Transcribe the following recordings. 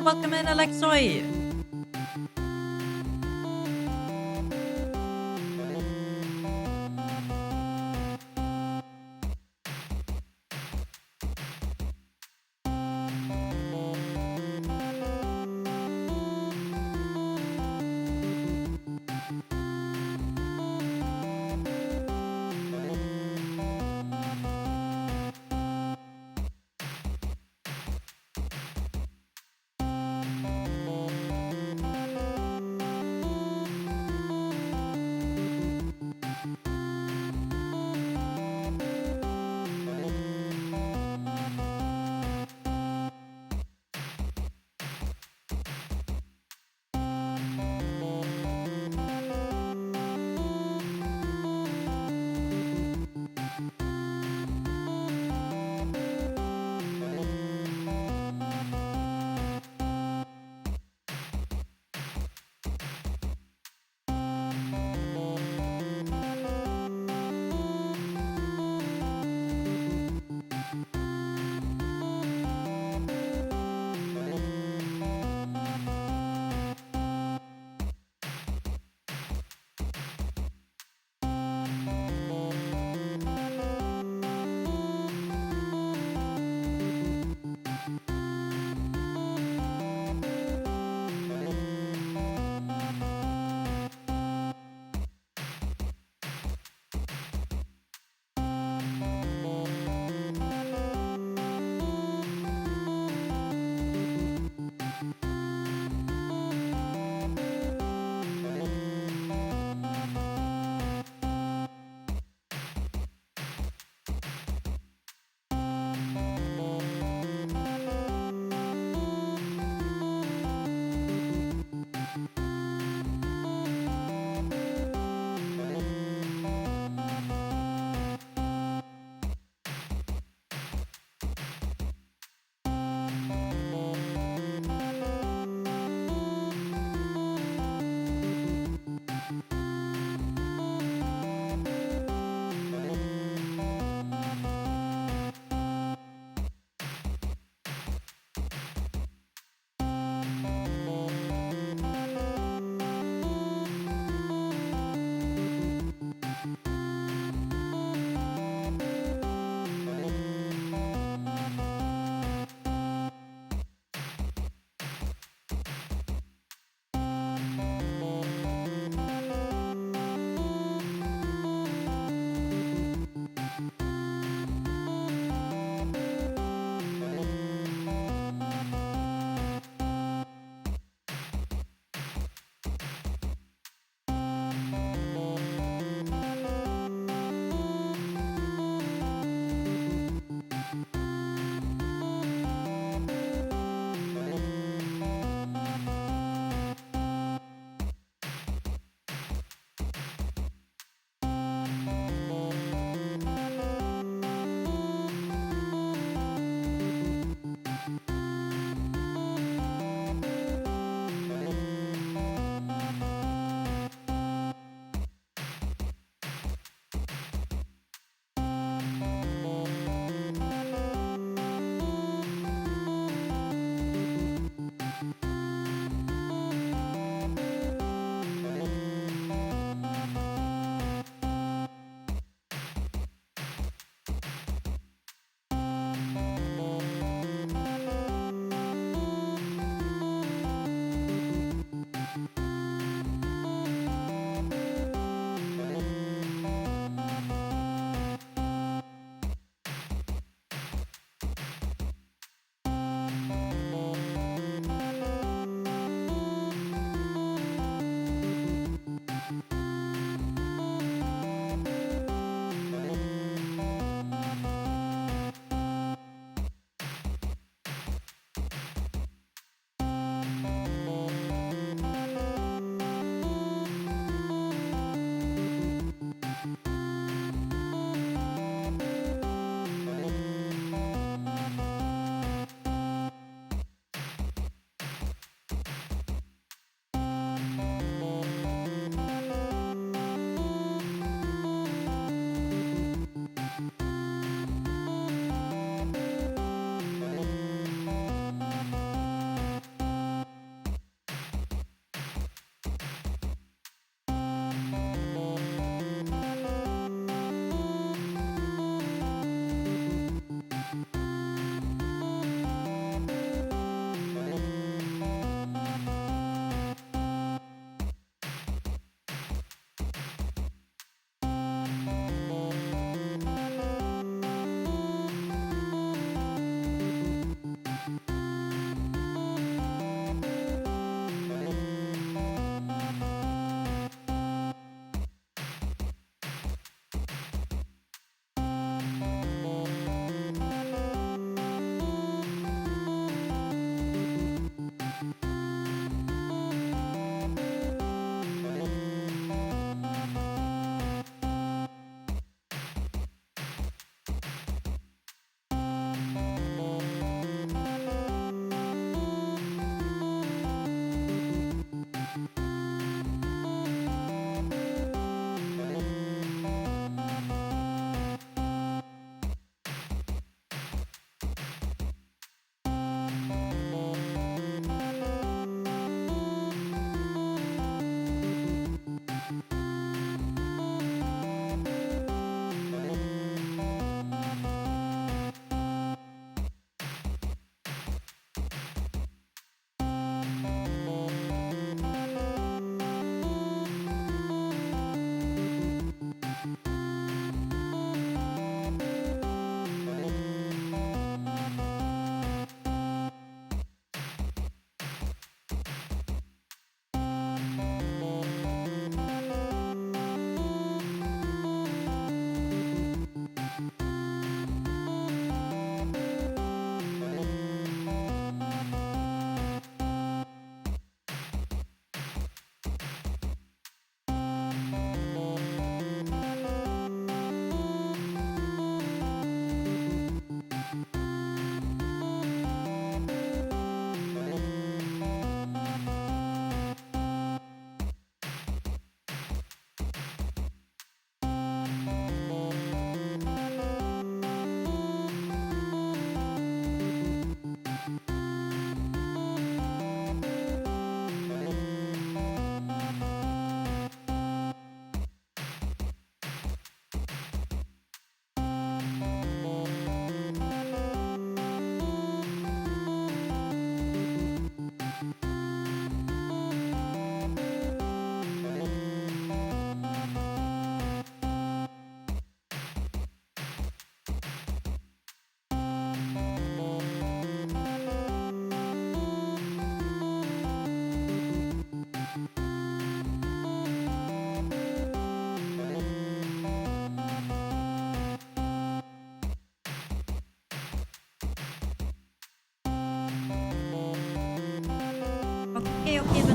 welcome in, Alexoi.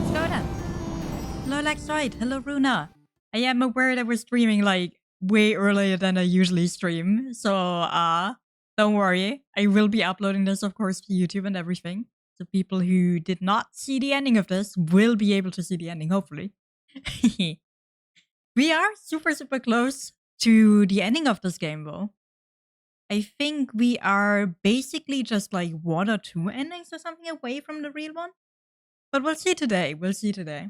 let's go then. Hello, Lexoid. Hello, Runa. I am aware that we're streaming like way earlier than I usually stream. So, don't worry. I will be uploading this, of course, to YouTube and everything. So people who did not see the ending of this will be able to see the ending, hopefully. We are super, super close to the ending of this game, though. I think we are basically just like 1 or 2 endings or something away from the real one. But we'll see today. We'll see today.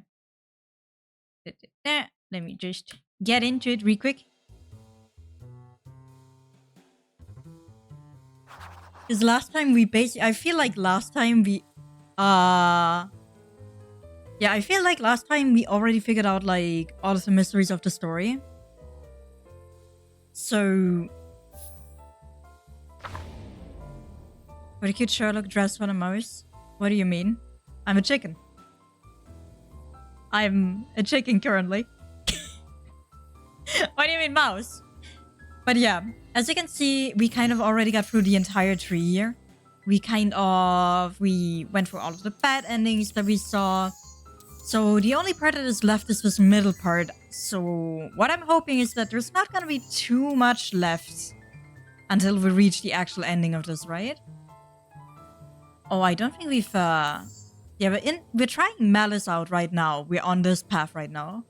Let me just get into it real quick. Because last time we I feel like last time we, yeah, I feel like last time we already figured out like all of the mysteries of the story. So, what a cute Sherlock dress for a mouse. What do you mean? I'm a chicken. I'm a chicken currently. What do you mean, mouse? But yeah, as you can see, we kind of already got through the entire tree here. We went through all of the bad endings that we saw. So the only part that is left is this middle part. So what I'm hoping is that there's not gonna be too much left until we reach the actual ending of this, right? Oh, I don't think we've, yeah, we're trying Malice out right now. We're on this path right now.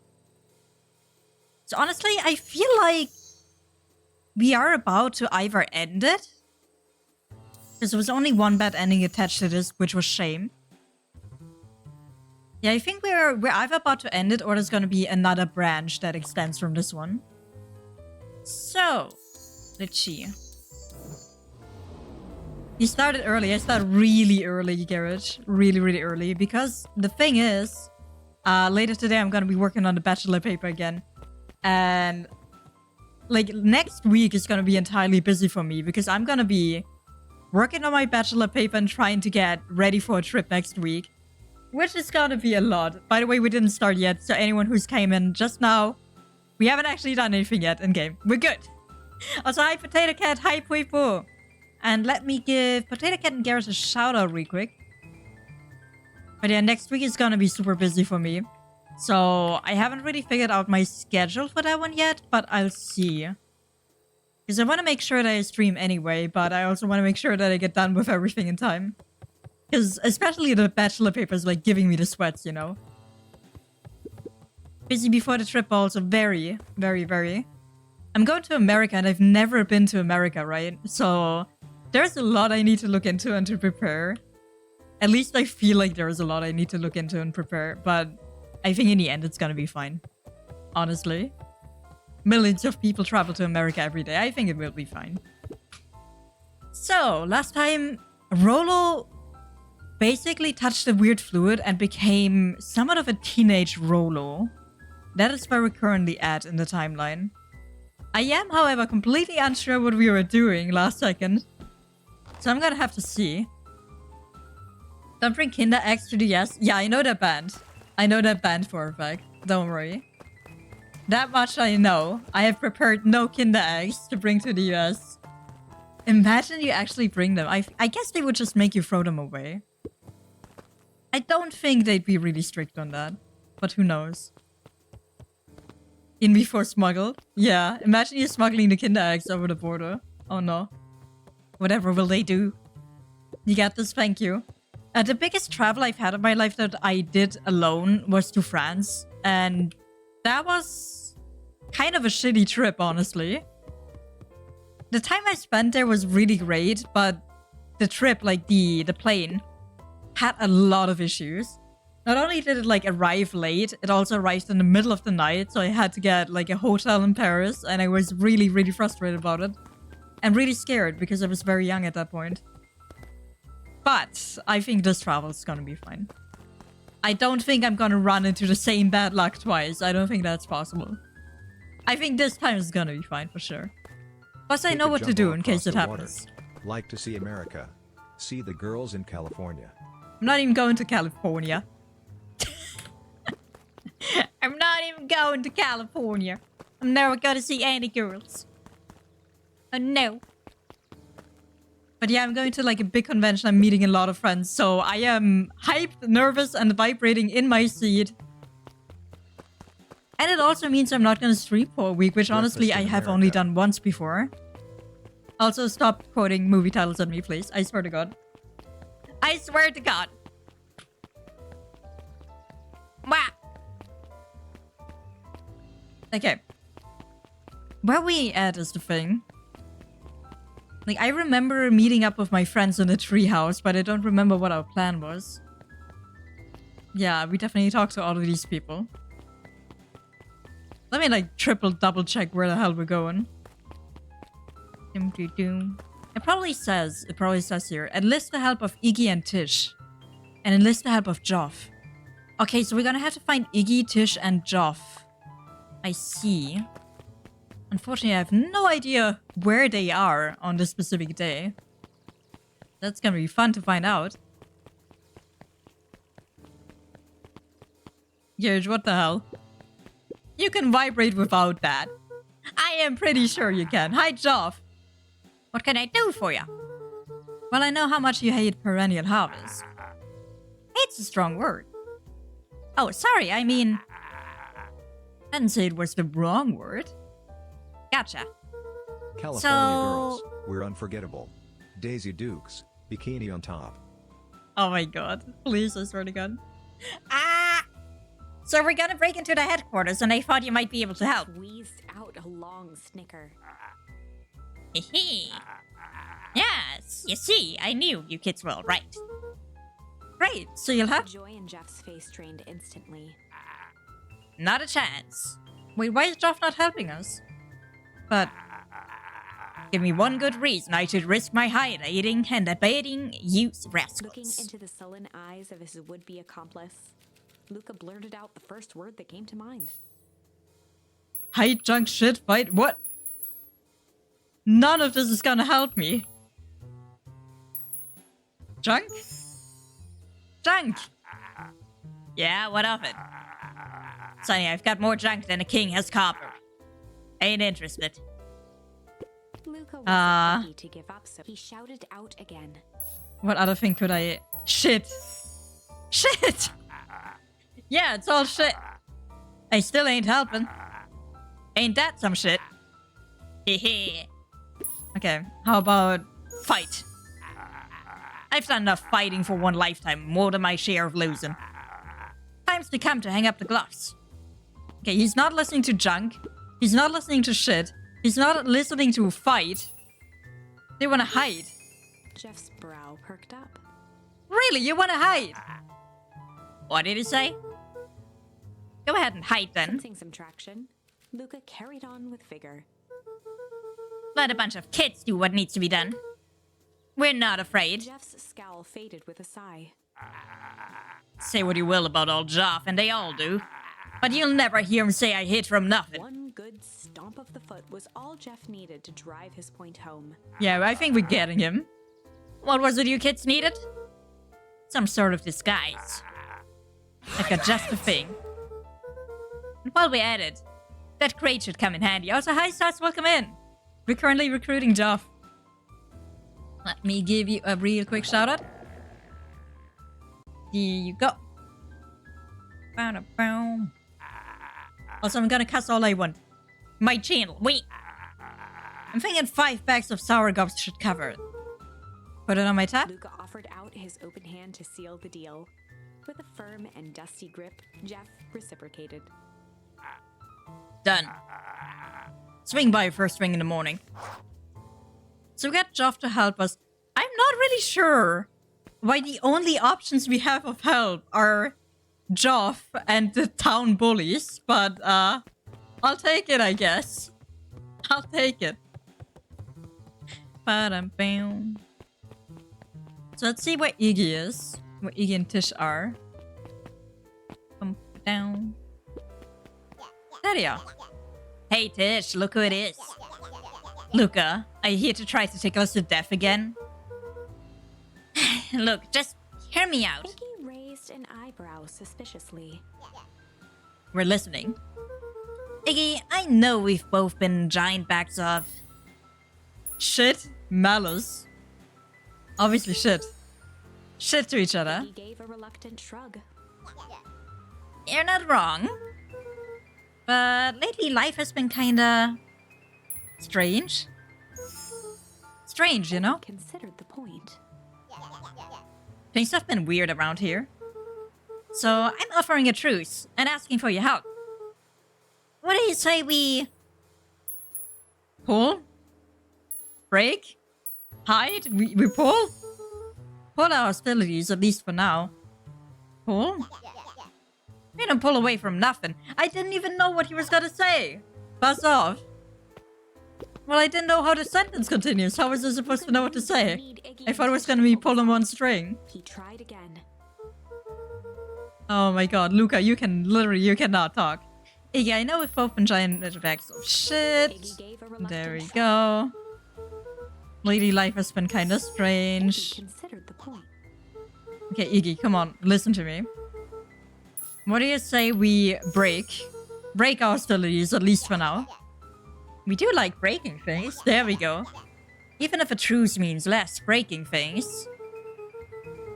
So honestly, I feel like we are about to either end it, because there was only one bad ending attached to this, which was shame. Yeah, I think we're either about to end it or there's gonna be another branch that extends from this one. So, let's see. You started early. I started really early, Garrett. Really, really early. Because the thing is, later today I'm gonna be working on the bachelor paper again. And like next week is gonna be entirely busy for me because I'm gonna be working on my bachelor paper and trying to get ready for a trip next week. Which is gonna be a lot. By the way, we didn't start yet, so anyone who's came in just now, we haven't actually done anything yet in-game. We're good. Also, hi Potato Cat, hi Pui Poo. And let me give Potato Cat and Garrett a shout out real quick. But yeah, next week is gonna be super busy for me. So I haven't really figured out my schedule for that one yet, but I'll see. Because I want to make sure that I stream anyway, but I also want to make sure that I get done with everything in time. Because especially the bachelor paper is like giving me the sweats, you know? Busy before the trip, also very, very, very. I'm going to America and I've never been to America, right? So there's a lot I need to look into and to prepare. At least I feel like there's a lot I need to look into and prepare, but I think in the end it's gonna be fine. Honestly. Millions of people travel to America every day. I think it will be fine. So, last time, Rolo basically touched a weird fluid and became somewhat of a teenage Rolo. That is where we're currently at in the timeline. I am, however, completely unsure what we were doing last second. So I'm gonna have to see. Don't bring Kinder Eggs to the US. Yeah, I know that band. I know that band for a fact. Don't worry. That much I know. I have prepared no Kinder Eggs to bring to the US. Imagine you actually bring them. I guess they would just make you throw them away. I don't think they'd be really strict on that. But who knows? In before smuggle? Yeah, imagine you smuggling the Kinder Eggs over the border. Oh no. Whatever will they do? You got this, thank you. The biggest travel I've had in my life that I did alone was to France. And that was kind of a shitty trip, honestly. The time I spent there was really great, but the trip, like the plane, had a lot of issues. Not only did it like arrive late, it also arrived in the middle of the night, so I had to get like a hotel in Paris, and I was really, really frustrated about it. And really scared because I was very young at that point. But I think this travel is gonna be fine. I don't think I'm gonna run into the same bad luck twice. I don't think that's possible. I think this time is gonna be fine for sure. Plus I know what to do in case it happens. Like to see America. See the girls in California. I'm not even going to California. I'm not even going to California. I'm never gonna see any girls. Oh no. But yeah, I'm going to like a big convention. I'm meeting a lot of friends. So I am hyped, nervous, and vibrating in my seat. And it also means I'm not going to stream for a week, which honestly I have only done once before. Also, stop quoting movie titles at me, please. I swear to God. I swear to God. Wah. Okay. Where we at is the thing. Like, I remember meeting up with my friends in a treehouse, but I don't remember what our plan was. Yeah, we definitely talked to all of these people. Let me, like, double check where the hell we're going. It probably says here, enlist the help of Iggy and Tish. And enlist the help of Joff. Okay, so we're gonna have to find Iggy, Tish, and Joff. I see. Unfortunately, I have no idea where they are on this specific day. That's gonna be fun to find out. Gage, what the hell? You can vibrate without that. I am pretty sure you can. Hi, Joff. What can I do for you? Well, I know how much you hate perennial harvest. Hate's a strong word. Oh, sorry, I mean... I didn't say it was the wrong word. Gotcha. California girls, we're unforgettable. Daisy Dukes, bikini on top. Oh my god. Please, I swear to God. Ah! So we're gonna break into the headquarters and I thought you might be able to help. Squeezed out a long snicker. Hehe. Yes, you see, I knew you kids were all right. Great, so you'll have... Joy in Jeff's face drained instantly. Not a chance. Wait, why is Joff not helping us? But... give me one good reason I should risk my hiding and abating you rascals. Looking into the sullen eyes of his would-be accomplice, Luca blurted out the first word that came to mind. Hide junk shit fight what? None of this is gonna help me. Junk? Junk! Yeah, what of it? Sonny, I've got more junk than a king has copper. Ain't interested. Luca wasn't ready to give up, so he shouted out again. What other thing could I... Shit! Shit! Yeah, it's all shit. I still ain't helping. Ain't that some shit? Hehe. Okay, how about fight? I've done enough fighting for one lifetime, more than my share of losing. Time's to come to hang up the gloves. Okay, he's not listening to junk. He's not listening to shit. He's not listening to fight. They wanna hide. Jeff's brow perked up. Really, you wanna hide? What did he say? Go ahead and hide then. Sensing some traction, Luca carried on with vigor. Let a bunch of kids do what needs to be done. We're not afraid. Jeff's scowl faded with a sigh. Say what you will about old Joff, and they all do. But you'll never hear him say I hit from nothing. One good stomp of the foot was all Jeff needed to drive his point home. Yeah, I think we're getting him. What was it you kids needed? Some sort of disguise. I've got just the thing. And while we're at it, that crate should come in handy. Also, hi Stas, welcome in. We're currently recruiting Joff. Let me give you a real quick shout out. Here you go. Also, I'm gonna cuss all I want. My channel, wait. I'm thinking 5 bags of sour gobs should cover it. Put it on my tab. Luca offered out his open hand to seal the deal. With a firm and dusty grip, Jeff reciprocated. Done. Swing by first thing in the morning. So we got Joff to help us. I'm not really sure why the only options we have of help are Joff and the town bullies, but I'll take it, I guess. I'll take it. Ba-dum-bam. So let's see where Iggy is. Where Iggy and Tish are. Down. There you are. Hey Tish, look who it is. Luca, are you here to try to tickle us to death again? Look, just hear me out. Iggy raised an eyebrow suspiciously. We're listening. Iggy, I know we've both been giant bags of... shit, malice. Obviously shit. Shit to each other. Iggy gave a reluctant shrug. You're not wrong. But lately life has been kinda... strange. Strange, you know? Considered the point. Things have been weird around here. So I'm offering a truce and asking for your help. What do you say we... pull? Break? Hide? We pull? Pull our hostilities, at least for now. Pull? We don't pull away from nothing. I didn't even know what he was gonna say. Buzz off. Well, I didn't know how the sentence continues. How was I supposed to know what to say? I thought it was gonna be pull on one string. He tried again. Oh my god, Luca, you cannot talk. Iggy, I know we've both been giant bags of shit. Iggy gave a reluctant There we shrug. go. Lady life has been kinda Iggy strange. considered the point. Okay, Iggy, come on, listen to me. What do you say we break our hostilities, at least for now? We do like breaking things. There we go. Even if a truce means less breaking things.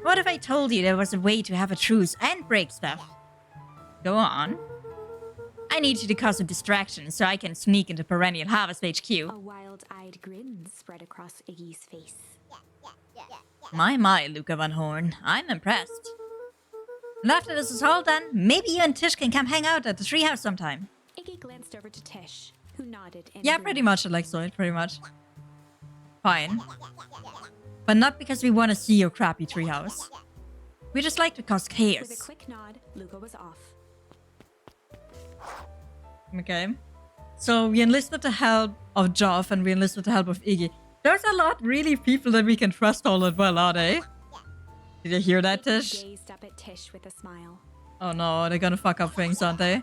What if I told you there was a way to have a truce and break stuff? Go on. I need you to cause a distraction so I can sneak into Perennial Harvest HQ. A wild-eyed grin spread across Iggy's face. My, Luca Van Horn. I'm impressed. And after this is all done, maybe you and Tish can come hang out at the treehouse sometime. Iggy glanced over to Tish, who nodded in Yeah, agreement. pretty much, Alexoid, pretty much. Fine. But not because we want to see your crappy treehouse. We just like to cause With a chaos. quick nod, Luca was off. Okay. So we enlisted the help of Joff and we enlisted the help of Iggy. There's a lot really people that we can trust all that well, are they? Did you hear that, Iggy Tish? gazed up at Tish with a smile. Oh no, they're gonna fuck up things, aren't they?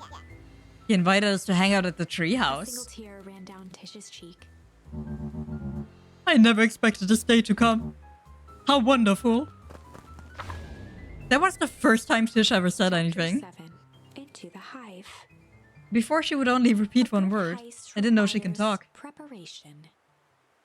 He invited us to hang out at the A treehouse. single tear ran down Tish's cheek. I never expected this day to come. How wonderful. That was the first time Tish ever said anything. 7. Into the hive. Before she would only repeat one But the word. heist I didn't know she can requires talk. Preparation.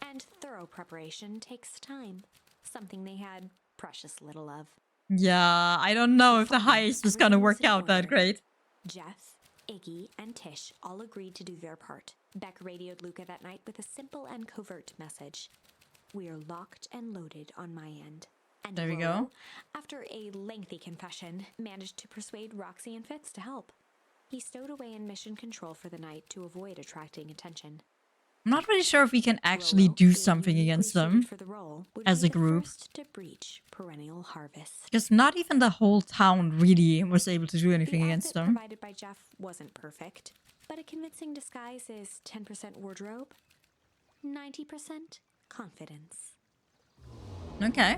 And thorough preparation takes time. Something they had precious little of. Yeah, I don't know if the heist was gonna work out that great. Jeff, Iggy, and Tish all agreed to do their part. Beck radioed Luca that night with a simple and covert message. We are locked and loaded on my end. And There we go. Rolo, after a lengthy confession, managed to persuade Roxy and Fitz to help. He stowed away in mission control for the night to avoid attracting attention. I'm not really sure if we can actually Rolo, do being something uniquely against suited them. for the role, would as be a the group. first to breach perennial harvest. Because not even the whole town really was able to do The anything against outfit them. provided by Jeff wasn't perfect, but a convincing disguise is 10% wardrobe, 90% confidence. Okay.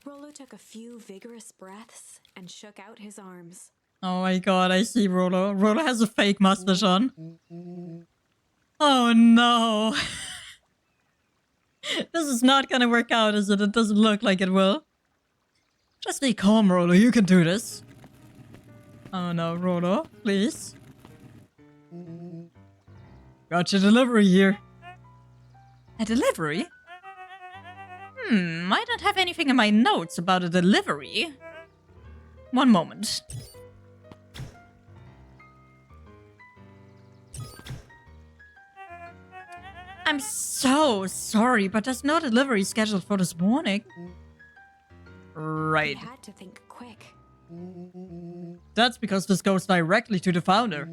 Rolo took a few vigorous breaths and shook out his arms. Oh my god, I see Rolo. Rolo has a fake mustache on. Oh no. This is not gonna work out, is it? It doesn't look like it will. Just be calm, Rolo. You can do this. Oh no, Rolo. Please. Got your delivery here. A delivery? I don't have anything in my notes about a delivery. One moment. I'm so sorry, but there's no delivery scheduled for this morning. He Right. had to think quick. That's because this goes directly to the founder.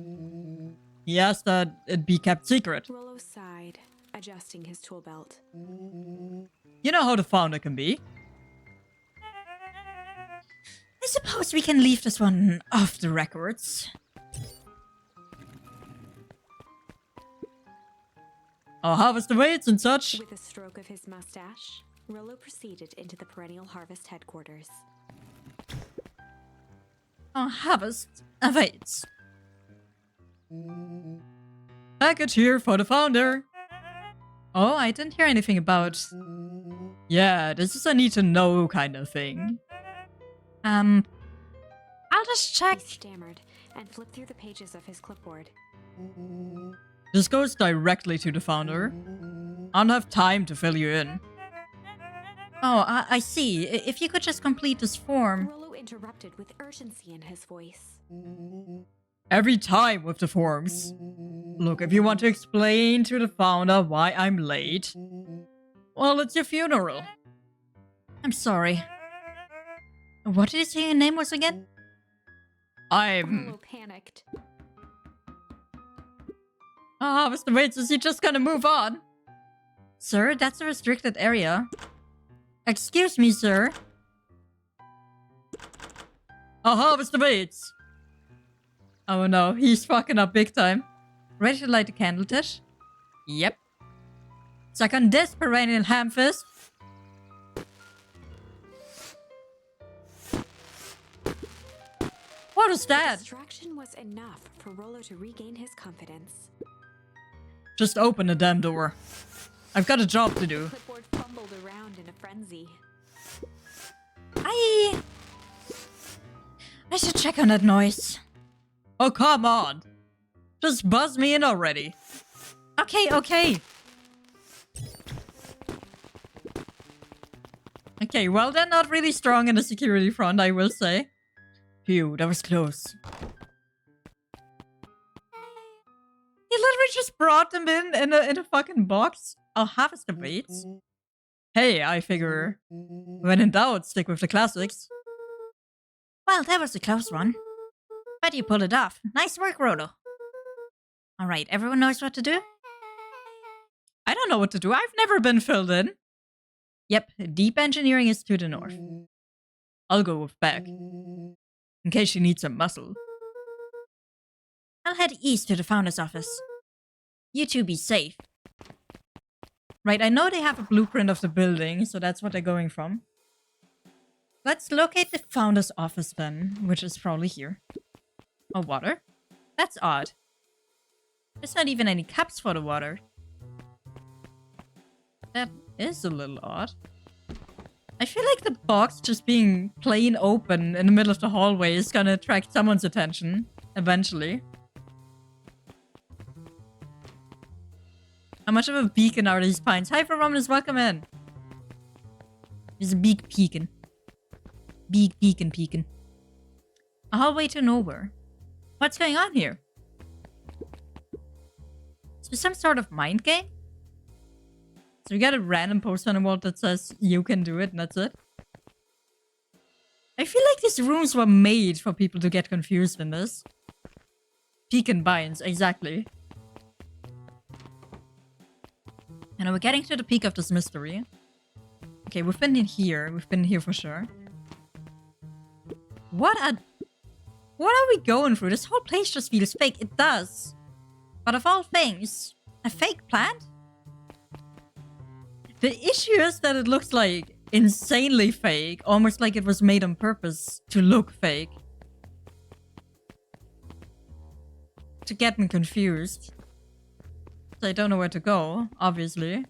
He asked that it be kept secret. Rolo sighed, adjusting his tool belt. You know how the founder can be. I suppose we can leave this one off the records. I'll harvest the weights and such. With a stroke of his mustache, Rolo proceeded into the Perennial Harvest headquarters. I'll harvest the weights. Package here for the founder. Oh, I didn't hear anything about... Yeah, this is a need to know kind of thing. I'll just check. He stammered and flipped through the pages of his clipboard. This goes directly to the founder. I don't have time to fill you in. Oh, I see. If you could just complete this form. Rollo interrupted with urgency in his voice. Every time with the forms. Look, if you want to explain to the founder why I'm late, well, it's your funeral. I'm sorry. What did you say your name was again? Rollo panicked. Mr. Waits, is he just gonna move on? Sir, that's a restricted area. Excuse me, sir. Mr. Bates. Oh no, he's fucking up big time. Ready to light the candle, Tish? Yep. Suck on this, perennial ham fist. What is that? Distraction was enough for Rollo to regain his confidence. Just open the damn door. I've got a job to do. The clipboard fumbled around in a frenzy. I should check on that noise. Oh, come on. Just buzz me in already. Okay. Okay, well, they're not really strong in the security front, I will say. Phew, that was close. He literally just brought them in a fucking box. I'll have his debates. Hey, I figure, when in doubt, stick with the classics. Well, that was a close one. But you pulled it off. Nice work, Rollo. Alright, everyone knows what to do? I don't know what to do. I've never been filled in. Yep, deep engineering is to the north. I'll go with Beck. In case she needs some muscle. I'll head east to the founder's office. You two be safe. Right, I know they have a blueprint of the building, so that's what they're going from. Let's locate the founder's office then, which is probably here. Oh, water? That's odd. There's not even any cups for the water. That is a little odd. I feel like the box just being plain open in the middle of the hallway is gonna attract someone's attention, eventually. How much of a beacon are these pines? Hi, for Romulus, welcome in. There's a big beacon. Big beacon. A hallway to nowhere. What's going on here? Is this some sort of mind game? So we got a random poster on the wall that says you can do it and that's it. I feel like these rooms were made for people to get confused in this. Pecan binds, exactly. And we're getting to the peak of this mystery. Okay, we've been in here. We've been here for sure. What are we going through? This whole place just feels fake. It does. But of all things, a fake plant? The issue is that it looks like insanely fake. Almost like it was made on purpose to look fake. To get me confused. So I don't know where to go, obviously.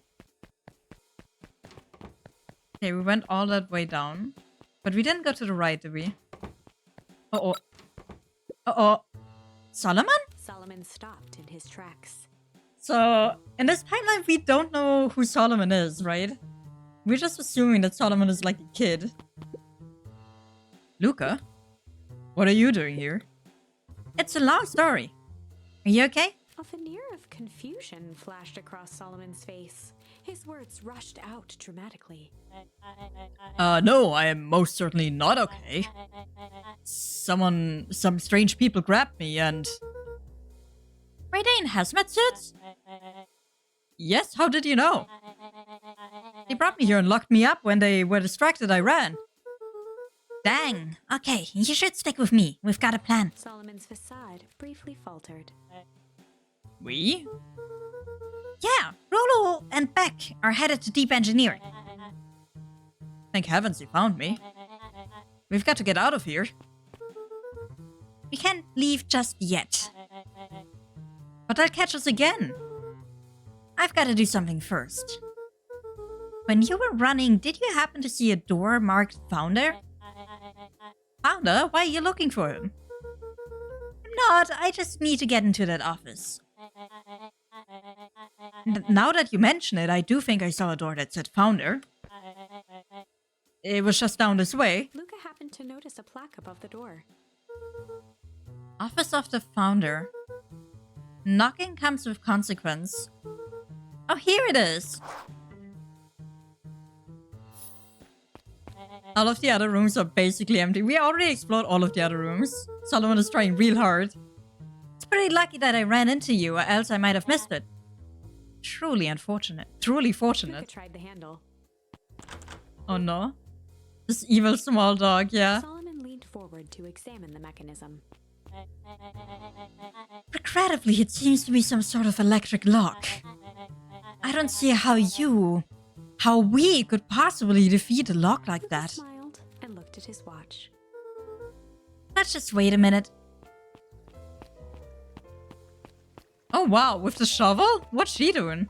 Okay, we went all that way down. But we didn't go to the right, did we? Uh-oh. Uh-oh. Solomon? Solomon stopped in his tracks. So, in this timeline, we don't know who Solomon is, right? We're just assuming that Solomon is like a kid. Luca? What are you doing here? It's a long story. Are you okay? A veneer of confusion flashed across Solomon's face. His words rushed out dramatically. No, I am most certainly not okay. Some strange people grabbed me and... Were they in hazmat suits? Yes, how did you know? They brought me here and locked me up. When they were distracted, I ran. Dang. Okay, you should stick with me. We've got a plan. Solomon's facade briefly faltered. We? Yeah, Rollo and Beck are headed to deep engineering. Thank heavens you found me. We've got to get out of here. We can't leave just yet. But they'll catch us again. I've got to do something first. When you were running, did you happen to see a door marked Founder? Founder? Why are you looking for him? I'm not. I just need to get into that office. Now that you mention it, I do think I saw a door that said Founder. it was just down this way. Luca happened to notice a plaque above the door. Office of the Founder. Knocking comes with consequence. Oh, here it is. All of the other rooms are basically empty. We already explored all of the other rooms. Solomon is trying real hard. It's pretty lucky that I ran into you, or else I might have missed it. Truly unfortunate. Truly Luca fortunate. tried the handle. Oh no. This evil small dog, yeah. Solomon leaned forward to examine the mechanism. Regrettably, it seems to be some sort of electric lock. I don't see how we could possibly defeat a lock like Luca that. smiled and looked at his watch. Let's just wait a minute. Oh wow, with the shovel? What's she doing?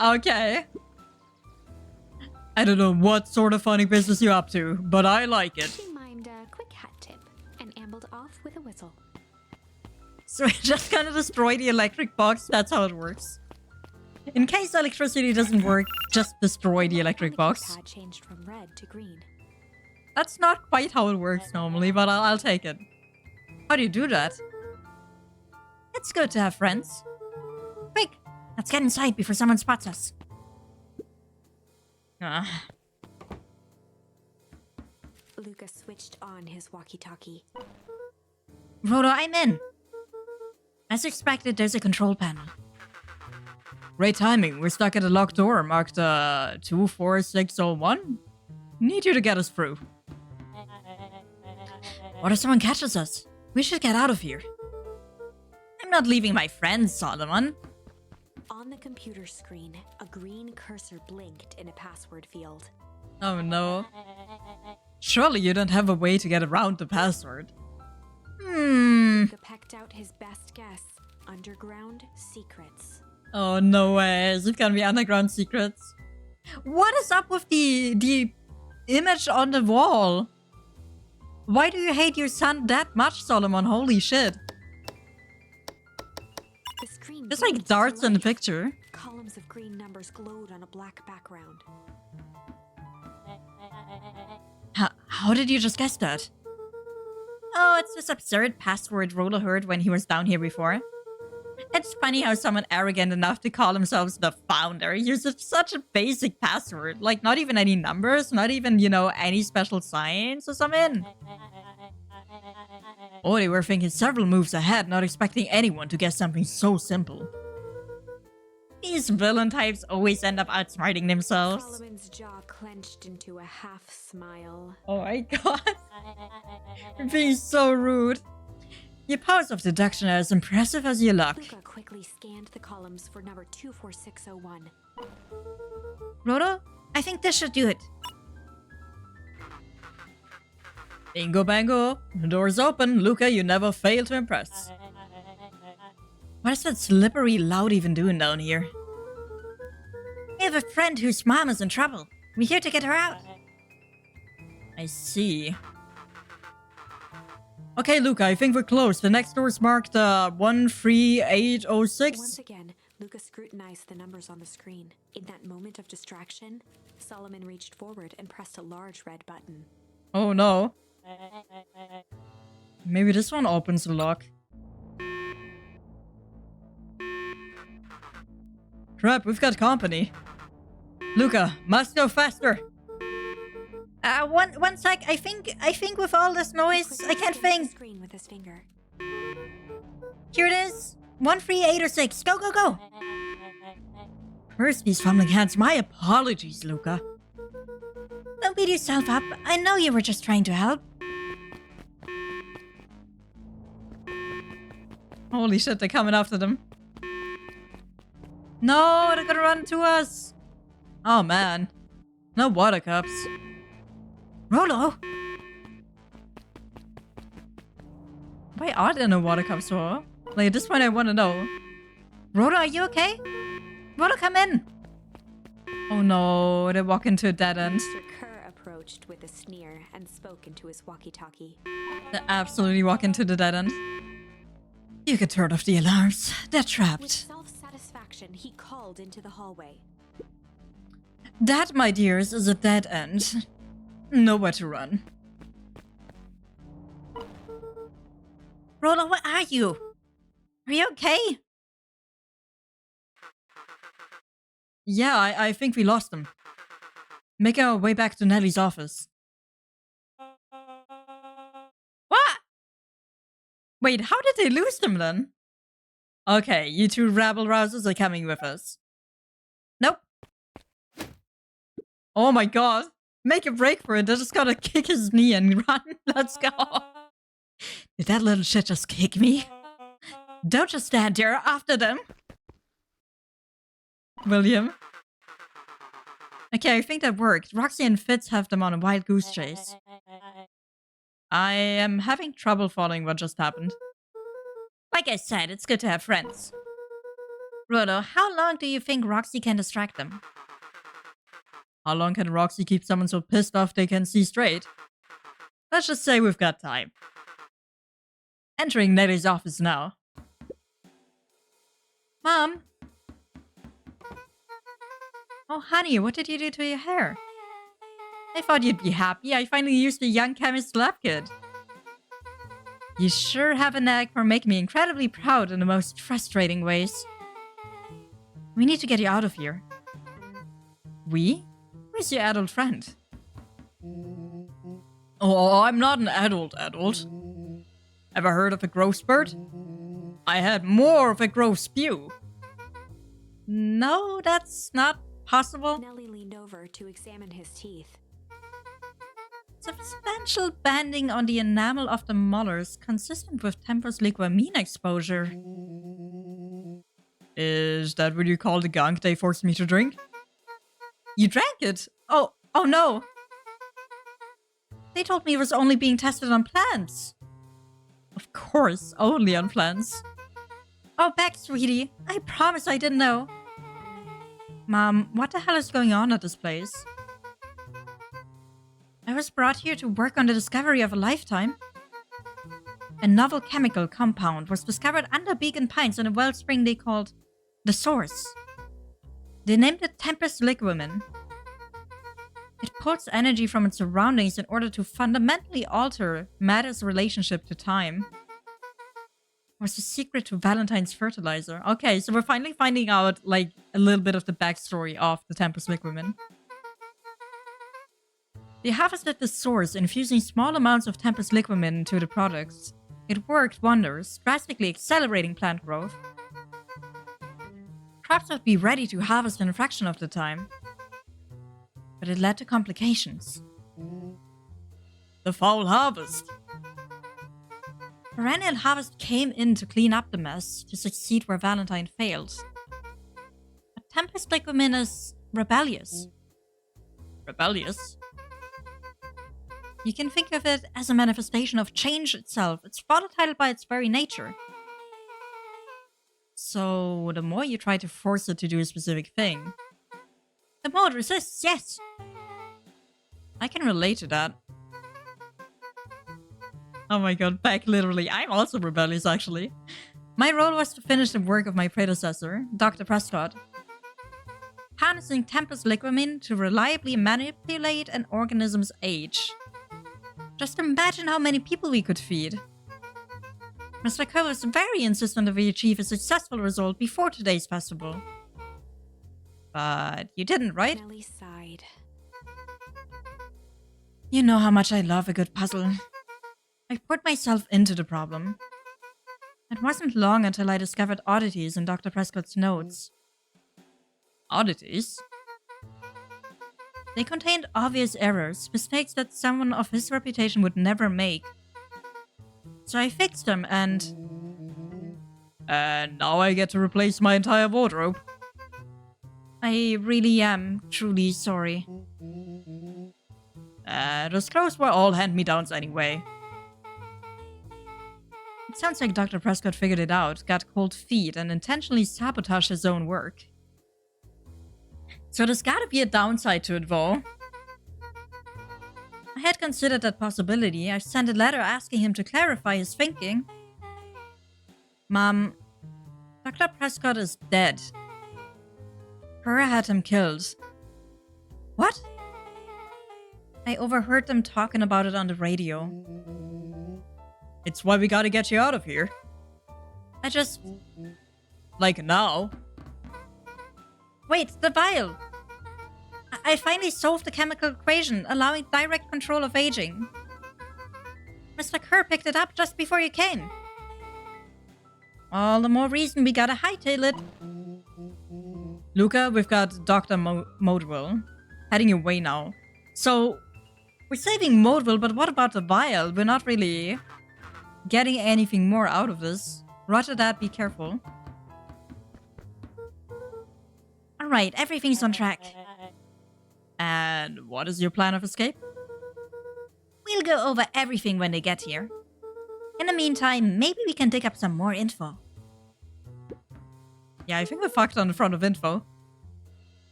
Okay. I don't know what sort of funny business you're up to, but I like it. She mimed a quick hat tip and ambled off with a whistle. So we're just gonna destroy the electric box? That's how it works. In case electricity doesn't work, just destroy the electric box. Pad changed from red to green. That's not quite how it works normally, but I'll take it. How do you do that? It's good to have friends. Quick, let's get inside before someone spots us. Ah. Luca switched on his walkie-talkie. Rhoda, I'm in. As expected, there's a control panel. Great timing. We're stuck at a locked door marked 24601. Need you to get us through. What if someone catches us? We should get out of here. I'm not leaving my friends, Solomon. On the computer screen, a green cursor blinked in a password field. Oh no. Surely you don't have a way to get around the password. Luca pecked out his best guess. Underground secrets. Oh no way. Is it gonna be underground secrets? What is up with the image on the wall? Why do you hate your son that much, Solomon? Holy shit. The screen There's like blinked to darts in the life. picture. Columns of green numbers glowed on a black background. How did you just guess that? Oh, it's this absurd password Roller heard when he was down here before. It's funny how someone arrogant enough to call themselves the founder uses such a basic password. Like, not even any numbers, not even, you know, any special signs or something. Oh, they were thinking several moves ahead, not expecting anyone to guess something so simple. These villain types always end up outsmarting themselves. Solomon's jaw clenched into a half smile. Oh my god. You're being so rude. Your powers of deduction are as impressive as your luck. Luca quickly scanned the columns for number 24601. Roto, I think this should do it. Bingo bango. The door's open. Luca, you never fail to impress. What is that slippery loud even doing down here? We have a friend whose mom is in trouble. We're here to get her out. I see. Okay, Luca, I think we're close. The next door is marked 13806. Once again, Luca scrutinized the numbers on the screen. In that moment of distraction, Solomon reached forward and pressed a large red button. Oh no. Maybe this one opens the lock. Crap, we've got company. Luca, must go faster. One sec. I think with all this noise, I can't think. Screen with his finger. Here it is. 13806. Go, go, go. First, these fumbling hands. My apologies, Luca. Don't beat yourself up. I know you were just trying to help. Holy shit, they're coming after them. No, they're gonna run to us. Oh man. No water cups. Rolo! Why are there no water cups for? Like, at this point I wanna know. Rolo, are you okay? Rolo, come in! Oh no, they walk into a dead end. Mr. Kerr approached with a sneer and spoke into his walkie-talkie. They absolutely walk into the dead end. You could turn off the alarms. They're With trapped. self-satisfaction, he called into the hallway. That, my dears, is a dead end. Nowhere to run. Rolo, where are you? Are you okay? Yeah, I think we lost him. Making our way back to Nellie's office. What? Wait, how did they lose them then? Okay, you two rabble-rousers are coming with us. Nope. Oh my god. Make a break for it. They're just gonna kick his knee and run. Let's go. Did that little shit just kick me? Don't just stand there after them. William. Okay, I think that worked. Roxy and Fitz have them on a wild goose chase. I am having trouble following what just happened. Like I said, it's good to have friends. Rodo, how long do you think Roxy can distract them? How long can Roxy keep someone so pissed off they can see straight? Let's just say we've got time. Entering Nellie's office now. Mom? Oh, honey, what did you do to your hair? I thought you'd be happy. I finally used a young chemist's lab kit. You sure have a knack for making me incredibly proud in the most frustrating ways. We need to get you out of here. We? Where's your adult friend? Oh, I'm not an adult. Ever heard of a growth spurt? I had more of a growth spew. No, that's not possible. Nellie leaned over to examine his teeth. Substantial banding on the enamel of the molars consistent with tempus liquamine exposure. Is that what you call the gunk they forced me to drink? You drank it? Oh no. They told me it was only being tested on plants. Of course, only on plants. Oh, back, sweetie. I promise I didn't know. Mom, what the hell is going on at this place? I was brought here to work on the discovery of a lifetime. A novel chemical compound was discovered under Beacon Pines in a wellspring they called the Source. They named it Tempest Liquamin. It pulls energy from its surroundings in order to fundamentally alter matter's relationship to time. Was the secret to Valentine's fertilizer. Okay, so we're finally finding out, like, a little bit of the backstory of the Tempest Liquamin. They harvested the source, infusing small amounts of Tempest Liquamin into the products. It worked wonders, drastically accelerating plant growth. Crops would be ready to harvest in a fraction of the time. But it led to complications. The foul harvest. Perennial Harvest came in to clean up the mess, to succeed where Valentine failed. But Tempest Liquamin is rebellious. Rebellious? You can think of it as a manifestation of change itself. It's volatile by its very nature. So, the more you try to force it to do a specific thing, the more it resists, yes! I can relate to that. Oh my god, back literally. I'm also rebellious, actually. My role was to finish the work of my predecessor, Dr. Prescott. Harnessing Tempest Liquamin to reliably manipulate an organism's age. Just imagine how many people we could feed. Mr. Coe was very insistent that we achieve a successful result before today's festival. But you didn't, right? Nellie sighed. You know how much I love a good puzzle. I put myself into the problem. It wasn't long until I discovered oddities in Dr. Prescott's notes. Oddities? They contained obvious errors, mistakes that someone of his reputation would never make. So I fixed them and now I get to replace my entire wardrobe. I really am truly sorry. Those clothes were all hand-me-downs anyway. It sounds like Dr. Prescott figured it out, got cold feet, and intentionally sabotaged his own work. So there's gotta be a downside to it, though. I had considered that possibility. I sent a letter asking him to clarify his thinking. Mom, Dr. Prescott is dead. Cora had him killed. What? I overheard them talking about it on the radio. It's why we gotta get you out of here. I just... Like now? Wait, the vial! I finally solved the chemical equation, allowing direct control of aging. Mr. Kerr picked it up just before you came. All the more reason we gotta hightail it. Luca, we've got Dr. Modwell heading your way now. So, we're saving Modwell, but what about the vial? We're not really getting anything more out of this. Roger that, be careful. Alright, everything's on track. And what is your plan of escape? We'll go over everything when they get here. In the meantime, maybe we can dig up some more info. Yeah, I think we fucked on the front of info.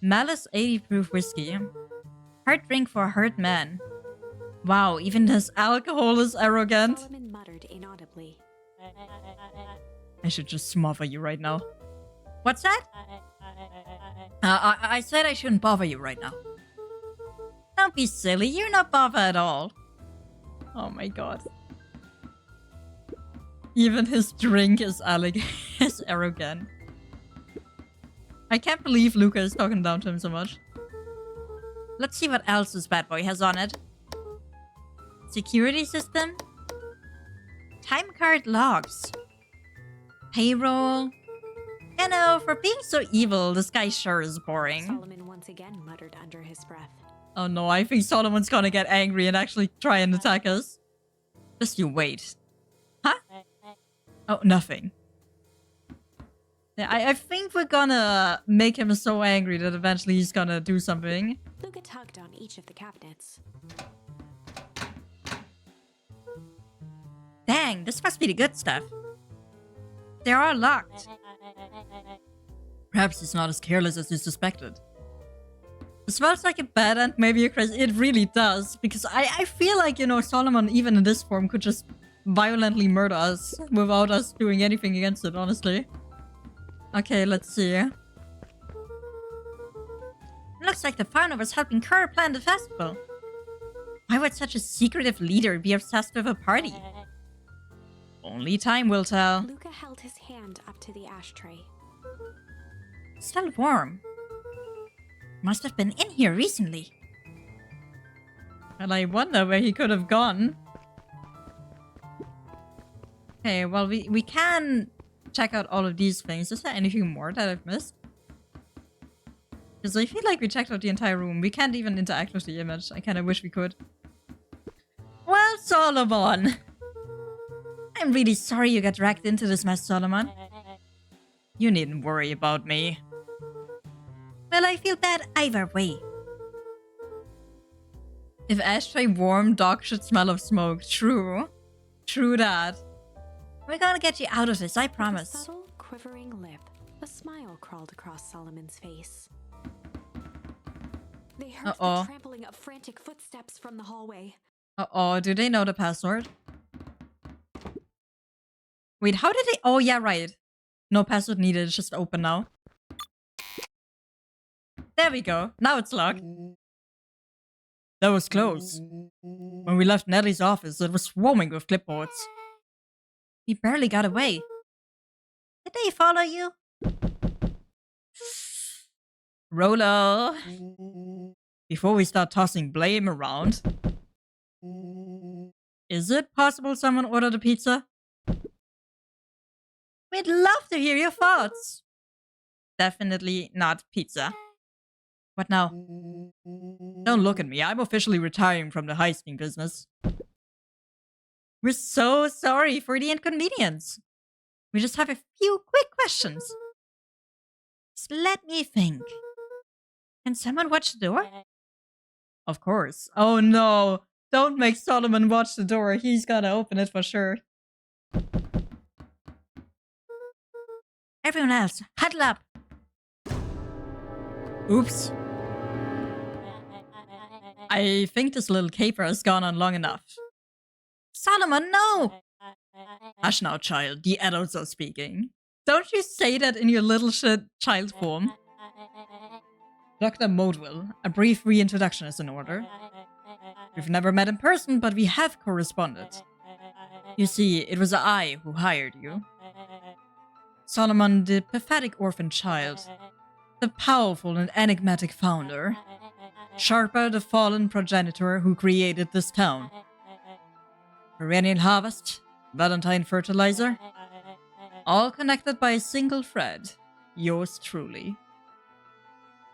Malice 80 proof whiskey. Hard drink for a hurt man. Wow, even this alcohol is arrogant. Solomon muttered inaudibly. I should just smother you right now. What's that? I said I shouldn't bother you right now. Don't be silly, you're not bothered at all. Oh my god. Even his drink is is arrogant. I can't believe Luca is talking down to him so much. Let's see what else this bad boy has on it. Security system? Time card logs. Payroll. You know, for being so evil, this guy sure is boring. Solomon once again muttered under his breath. Oh no, I think Solomon's gonna get angry and actually try and attack us. Just you wait. Huh? Oh, nothing. Yeah, I think we're gonna make him so angry that eventually he's gonna do something. Luca tugged on each of the cabinets. Dang, this must be the good stuff. They're all locked. Perhaps he's not as careless as you suspected. It smells like a bad and maybe a crazy. It really does. Because I feel like, you know, Solomon, even in this form, could just violently murder us without us doing anything against it, honestly. Okay, let's see. Looks like the founder was helping Kerr plan the festival. Why would such a secretive leader be obsessed with a party? Only time will tell. Luca held his hand up to the ashtray. Still warm. Must have been in here recently. And I wonder where he could have gone. Okay, well, we can check out all of these things. Is there anything more that I've missed? Because I feel like we checked out the entire room. We can't even interact with the image. I kind of wish we could. Well, Solomon! I'm really sorry you got dragged into this mess, Solomon. You needn't worry about me. Well, I feel bad either way. If ashtray warm, dog should smell of smoke. True. True that. We're gonna get you out of this, I promise. With a subtle, quivering lip, a smile crawled across Solomon's face. They heard the trampling of frantic footsteps from the hallway. Uh-oh, do they know the password? Wait, how did they... Oh, yeah, right. No password needed, it's just open now. There we go. Now it's locked. That was close. When we left Nellie's office, it was swarming with clipboards. We barely got away. Did they follow you? Rolo. Before we start tossing blame around, is it possible someone ordered a pizza? We'd love to hear your thoughts. Definitely not pizza. What now? Don't look at me. I'm officially retiring from the heisting business. We're so sorry for the inconvenience. We just have a few quick questions. Just let me think. Can someone watch the door? Of course. Oh no. Don't make Solomon watch the door. He's gonna open it for sure. Everyone else, huddle up. Oops. I think this little caper has gone on long enough. Solomon, no! Hush now, child. The adults are speaking. Don't you say that in your little shit child form. Dr. Modwell, a brief reintroduction is in order. We've never met in person, but we have corresponded. You see, it was I who hired you. Solomon, the pathetic orphan child. The powerful and enigmatic founder. Sharper, the fallen progenitor who created this town. Perennial harvest, Valentine fertilizer. All connected by a single thread. Yours truly.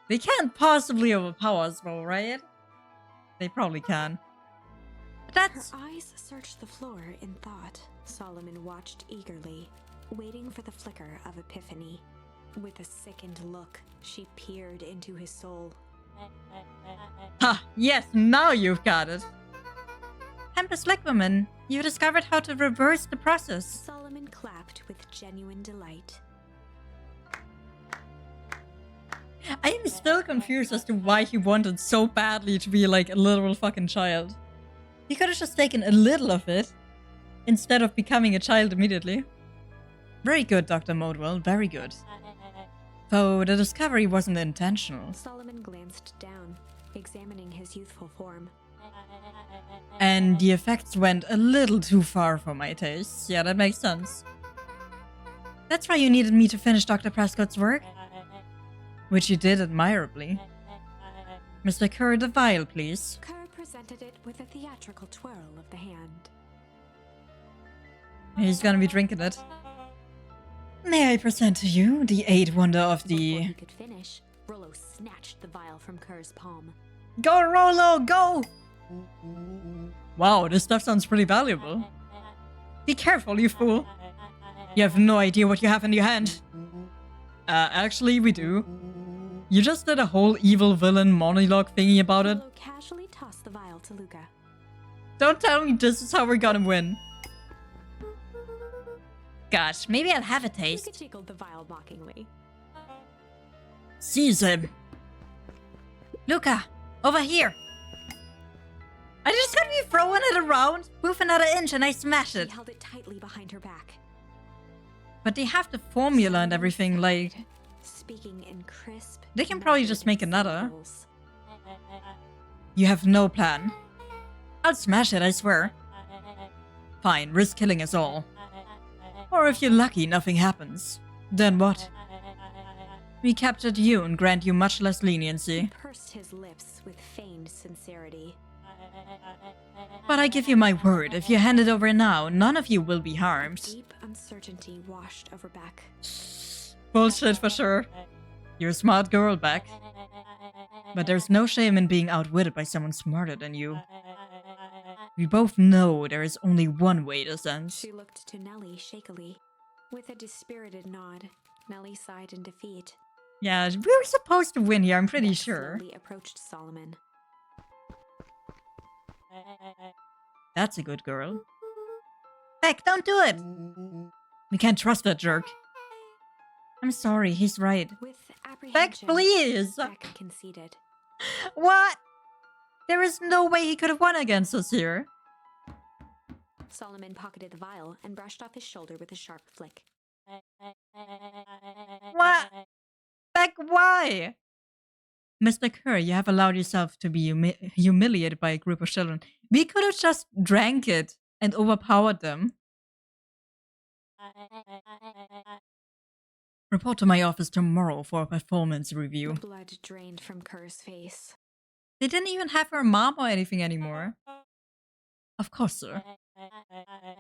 They can't possibly overpower us, though, right? They probably can. But that's... Her eyes searched the floor in thought. Solomon watched eagerly, waiting for the flicker of epiphany. With a sickened look, she peered into his soul. Ha! Yes, now you've got it! Tempest Woman, you discovered how to reverse the process. Solomon clapped with genuine delight. I am still confused as to why he wanted so badly to be like a literal fucking child. He could have just taken a little of it, instead of becoming a child immediately. Very good, Dr. Modwell, very good. Though the discovery wasn't intentional. Solomon glanced down, examining his youthful form. And the effects went a little too far for my tastes. Yeah, that makes sense. That's why you needed me to finish Dr. Prescott's work. Which you did admirably. Mr. Kerr, the vial, please. Kerr presented it with a theatrical twirl of the hand. He's gonna be drinking it. May I present to you the eighth wonder of Before the... he could finish, Rollo snatched the vial from Kerr's palm. Go, Rollo, go! Wow, this stuff sounds pretty valuable. Be careful, you fool. You have no idea what you have in your hand. Actually, we do. You just did a whole evil villain monologue thingy about it. Rollo casually tossed the vial to Luca. Don't tell me this is how we're gonna win. Gosh, maybe I'll have a Luca taste. jiggled the vial mockingly. Seize him. Luca, over here. I just gotta be throwing it around. Move another inch and I smash She it. held it tightly behind her back. But they have the formula and everything, like... Speaking in crisp, They can probably measured just make another. syllables. You have no plan. I'll smash it, I swear. Fine, risk killing us all. Or if you're lucky, nothing happens. Then what? We captured you and grant you much less He leniency. pursed his lips with feigned sincerity. But I give you my word, if you hand it over now, none of you will be harmed. Deep uncertainty washed over Beck. Bullshit for sure. You're a smart girl, Beck. But there's no shame in being outwitted by someone smarter than you. We both know there is only one way this ends. She looked to Nellie shakily. With a dispirited nod, Nellie sighed in defeat. Yeah, we were supposed to win here, I'm pretty Beck sure. slowly approached Solomon. That's a good girl. Beck, don't do it! We can't trust that jerk. I'm sorry, he's right. With Beck, apprehension, please! Beck conceded. What? There is no way he could have won against us here. Solomon pocketed the vial and brushed off his shoulder with a sharp flick. What? Beck, why? Mr. Kerr, you have allowed yourself to be humiliated by a group of children. We could have just drank it and overpowered them. Report to my office tomorrow for a performance review. Blood drained from Kerr's face. They didn't even have her mom or anything anymore. Of course, sir.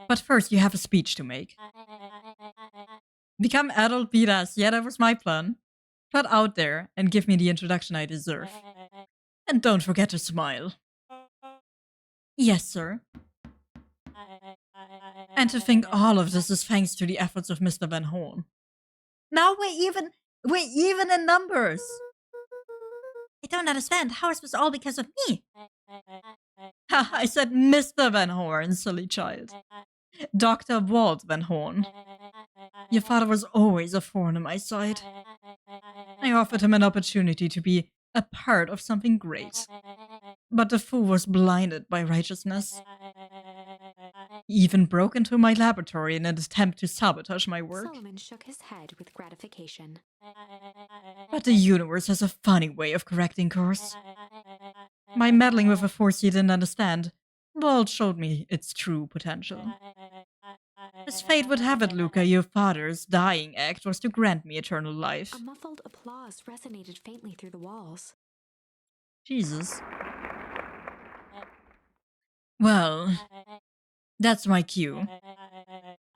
But first, you have a speech to make. Become adult beat-ass. Yeah, that was my plan. Plot out there and give me the introduction I deserve. And don't forget to smile. Yes, sir. And to think all of this is thanks to the efforts of Mr. Van Horn. Now we're even in numbers. I don't understand. How is this all because of me? Ha, I said Mr. Van Horn, silly child. Dr. Walt Van Horn. Your father was always a thorn in my side. I offered him an opportunity to be a part of something great. But the fool was blinded by righteousness. He even broke into my laboratory in an attempt to sabotage my work. Solomon shook his head with gratification. But the universe has a funny way of correcting course. My meddling with a force he didn't understand, Bolt showed me its true potential. As fate would have it, Luca, your father's dying act was to grant me eternal life. A muffled applause resonated faintly through the walls. Jesus. Well, that's my cue.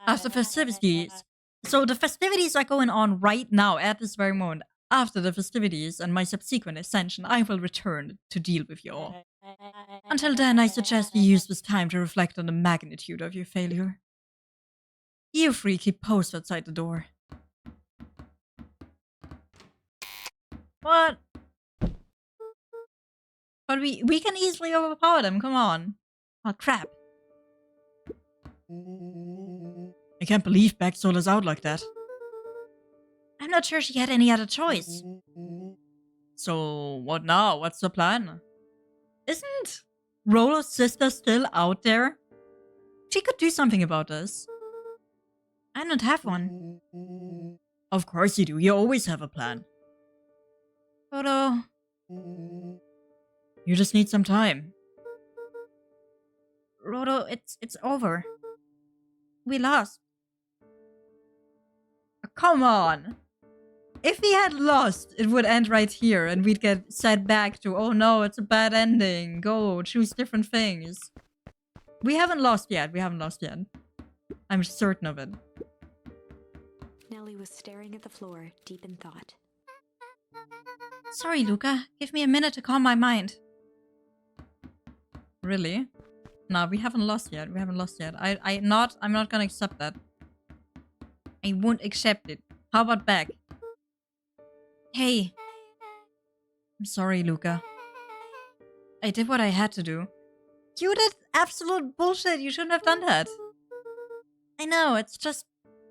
After festivities. So the festivities are going on right now at this very moment. After the festivities and my subsequent ascension, I will return to deal with you all. Until then, I suggest you use this time to reflect on the magnitude of your failure. You three keep post outside the door. What? But we can easily overpower them, come on. Oh, crap. I can't believe Beck sold us out like that. I'm not sure she had any other choice. So, what now? What's the plan? Isn't Rollo's sister still out there? She could do something about this. I don't have one. Of course you do. You always have a plan. Rolo, you just need some time. Rolo, it's over. We lost. Come on. If we had lost, it would end right here and we'd get set back to, oh no, it's a bad ending. Go, choose different things. We haven't lost yet. We haven't lost yet. I'm certain of it. Nellie was staring at the floor, deep in thought. Sorry, Luca. Give me a minute to calm my mind. Really? No, we haven't lost yet. We haven't lost yet. I'm not gonna accept that. I won't accept it. How about Beck? Hey. I'm sorry, Luca. I did what I had to do. You did absolute bullshit. You shouldn't have done that. I know, it's just...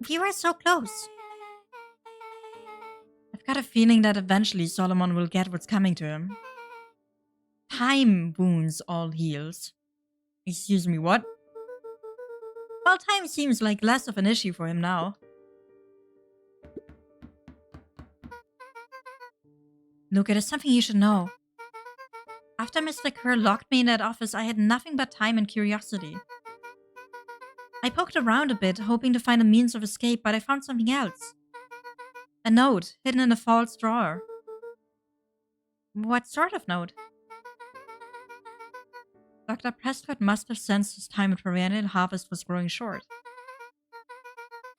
we were so close. I've got a feeling that eventually Solomon will get what's coming to him. Time wounds all heals. Excuse me, what? Well, time seems like less of an issue for him now. Luca, there's something you should know. After Mr. Kerr locked me in that office, I had nothing but time and curiosity. I poked around a bit, hoping to find a means of escape, but I found something else. A note, hidden in a false drawer. What sort of note? Dr. Prescott must have sensed his time at perennial harvest was growing short.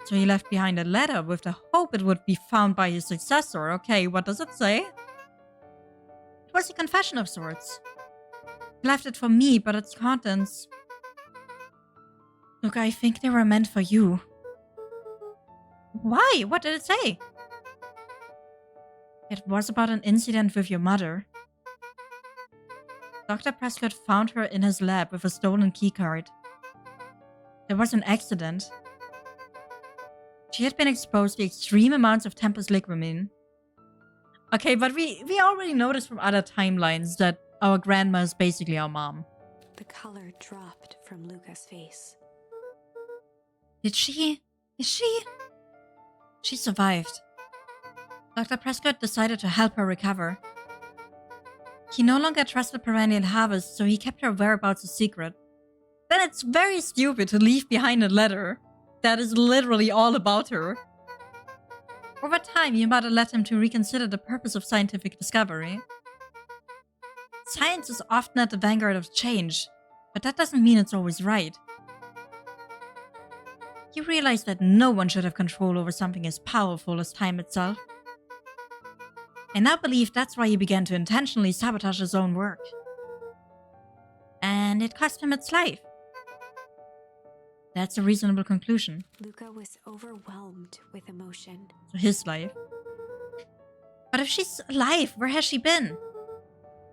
So he left behind a letter with the hope it would be found by his successor. Okay, what does it say? It was a confession of sorts. He left it for me, but its contents... Look, I think they were meant for you. Why? What did it say? It was about an incident with your mother. Dr. Prescott found her in his lab with a stolen keycard. There was an accident. She had been exposed to extreme amounts of Tempus liquamine. Okay, but we already noticed from other timelines that our grandma is basically our mom. The color dropped from Luca's face. Did she? Is she? She survived. Dr. Prescott decided to help her recover. He no longer trusted Perennial Harvest, so he kept her whereabouts a secret. Then it's very stupid to leave behind a letter that is literally all about her. Over time, your mother led him to reconsider the purpose of scientific discovery. Science is often at the vanguard of change, but that doesn't mean it's always right. He realized that no one should have control over something as powerful as time itself. I now believe that's why he began to intentionally sabotage his own work. And it cost him its life. That's a reasonable conclusion. Luca was overwhelmed with emotion. So his life. But if she's alive, where has she been?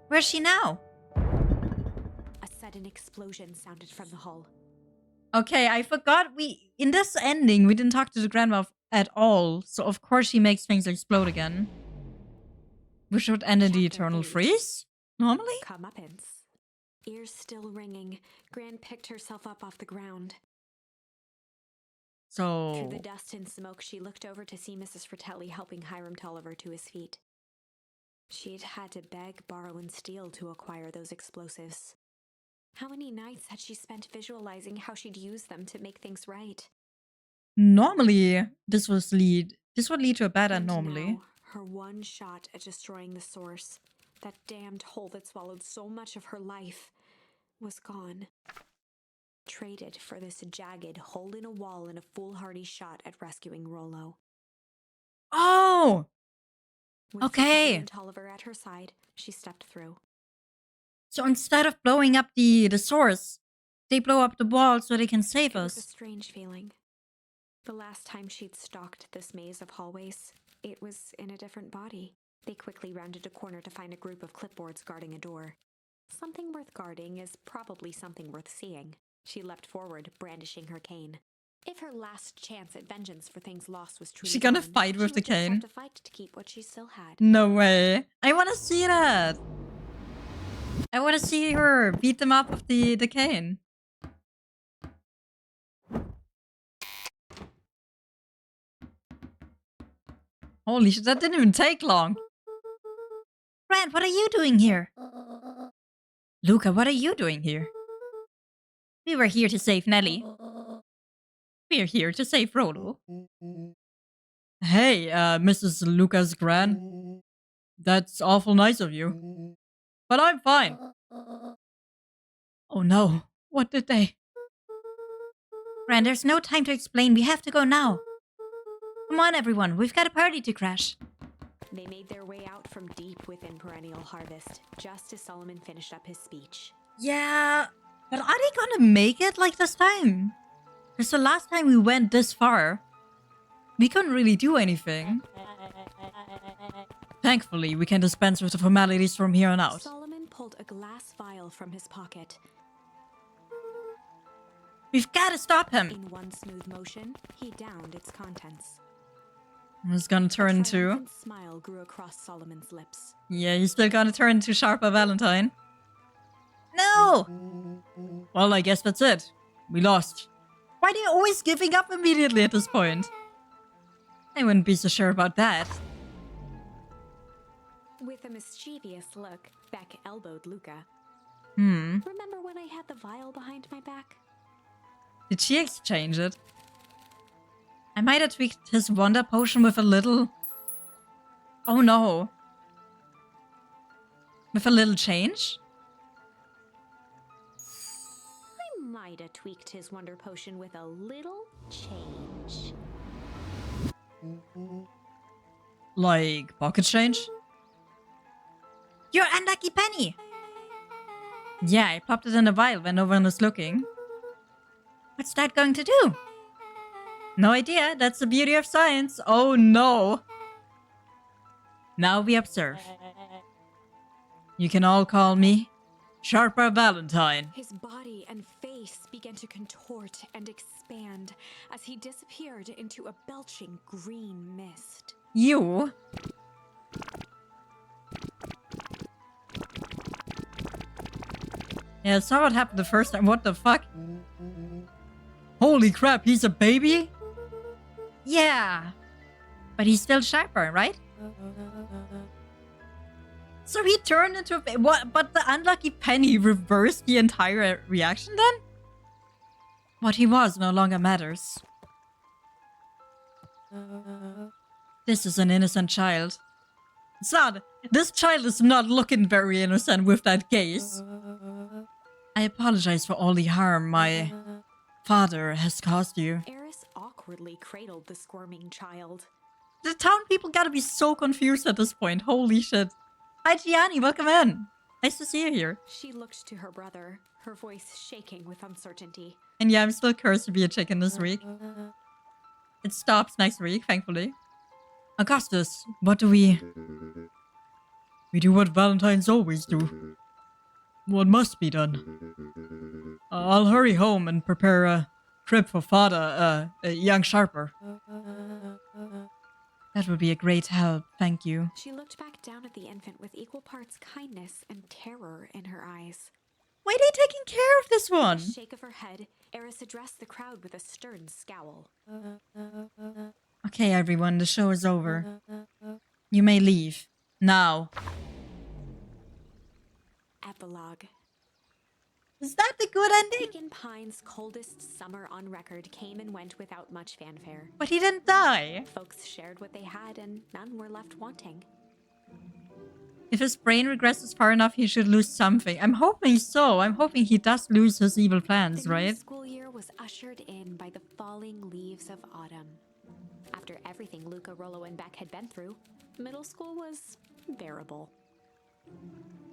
Where's she now? A sudden explosion sounded from the hull. Okay, I forgot in this ending, we didn't talk to the grandma at all. So of course she makes things explode again. Which would end in the eternal freeze? Normally? Comeuppance. Ears still ringing, Gran picked herself up off the ground. So... Through the dust and smoke, she looked over to see Mrs. Fratelli helping Hiram Tolliver to his feet. She'd had to beg, borrow, and steal to acquire those explosives. How many nights had she spent visualizing how she'd use them to make things right? Normally, this would lead to a bad end normally. Now, her one shot at destroying the source, that damned hole that swallowed so much of her life, was gone. Traded for this jagged hole in a wall and a foolhardy shot at rescuing Rollo. Oh! With Okay. and Tolliver at her side, she stepped through. So instead of blowing up the source, they blow up the wall so they can save It was a us. strange feeling. The last time she'd stalked this maze of hallways, it was in a different body. They quickly rounded a corner to find a group of clipboards guarding a door. Something worth guarding is probably something worth seeing. She leapt forward, brandishing her cane. If her last chance at vengeance for things lost was truly She gonna gone, fight with she the would just have cane? to fight to keep what she still had. No way. I wanna see that. I wanna see her beat them up with the cane. Holy shit, that didn't even take long. Grant, what are you doing here? Luca, what are you doing here? We were here to save Nellie. We're here to save Rollo. Hey, Mrs. Lucas Gran. That's awful nice of you. But I'm fine. Oh no, what did they? Gran, there's no time to explain. We have to go now. Come on, everyone. We've got a party to crash. They made their way out from deep within Perennial Harvest, just as Solomon finished up his speech. Yeah, but are they gonna make it like this time? Because the last time we went this far, we couldn't really do anything. Thankfully, we can dispense with the formalities from here on out. Solomon pulled a glass vial from his pocket. We've got to stop him. In one smooth motion, he downed its contents. He's gonna turn A into... triumphant smile grew across Solomon's lips. Yeah, he's still gonna turn into Sharper Valentine. No! Well, I guess that's it. We lost. Why are they always giving up immediately at this point? I wouldn't be so sure about that. With a mischievous look, Beck elbowed Luca. Remember when I had the vial behind my back? Did she exchange it? I might have tweaked his wonder potion with a little... Oh no. With a little change? I might have tweaked his wonder potion with a little change. Like pocket change? Your unlucky penny! Yeah, I popped it in a vial when no one was looking. What's that going to do? No idea. That's the beauty of science. Oh no. Now we observe. You can all call me Sharper Valentine. His body and face began to contort and expand as he disappeared into a belching green mist. You? Yeah, I saw what happened the first time. What the fuck? Holy crap, he's a baby? Yeah. But he's still Sharper, right? So he turned into a what? But the unlucky penny reversed the entire reaction then? What he was no longer matters. This is an innocent child. Son, this child is not looking very innocent with that gaze. I apologize for all the harm my father has caused you. Eris awkwardly cradled the squirming child. The town people gotta be so confused at this point. Holy shit. Hi, Gianni. Welcome in. Nice to see you here. She looked to her brother, her voice shaking with uncertainty. And yeah, I'm still cursed to be a chicken this week. It stops next week, thankfully. Augustus, what do we... We do what Valentines always do. What must be done. I'll hurry home and prepare a crib for father, young Sharper. That would be a great help, thank you. She looked back down at the infant with equal parts kindness and terror in her eyes. Why are they taking care of this one? With a shake of her head, Eris addressed the crowd with a stern scowl. Okay, everyone, the show is over. You may leave. Now. Epilogue. Is that the good ending? Deacon Pine's coldest summer on record came and went without much fanfare. But he didn't die. Folks shared what they had, and none were left wanting. If his brain regresses far enough, he should lose something. I'm hoping so. I'm hoping he does lose his evil plans, The right? new school year was ushered in by the falling leaves of autumn. After everything Luca, Rollo, and Beck had been through, middle school was bearable.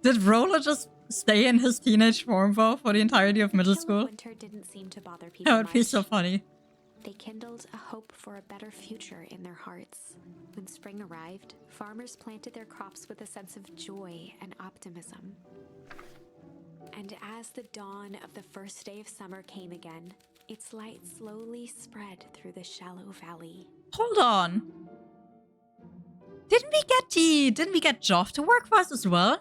Did Rollo just stay in his teenage form for the entirety of middle Chill school? winter didn't seem to bother people That would be much. so funny. They kindled a hope for a better future in their hearts. When spring arrived, farmers planted their crops with a sense of joy and optimism. And as the dawn of the first day of summer came again, its light slowly spread through the shallow valley. Hold on. Didn't we get Joff to work for us as well?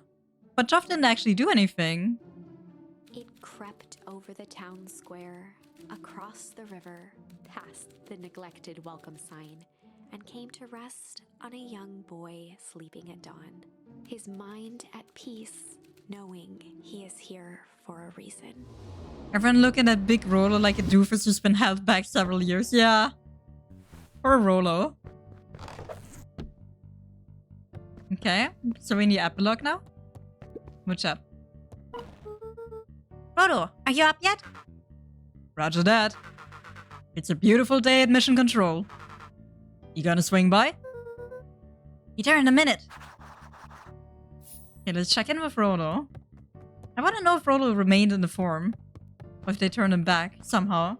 But Joff didn't actually do anything. It crept over the town square, across the river, past the neglected welcome sign, and came to rest on a young boy sleeping at dawn, his mind at peace, knowing he is here for a reason. Everyone looking at Big Rollo like a doofus who's been held back several years. Yeah. Or Rollo. Okay, so we need epilogue now? What's up? Rollo, are you up yet? Roger that. It's a beautiful day at Mission Control. You gonna swing by? Be there in a minute. Okay, let's check in with Rollo. I want to know if Rollo remained in the form. Or if they turned him back somehow.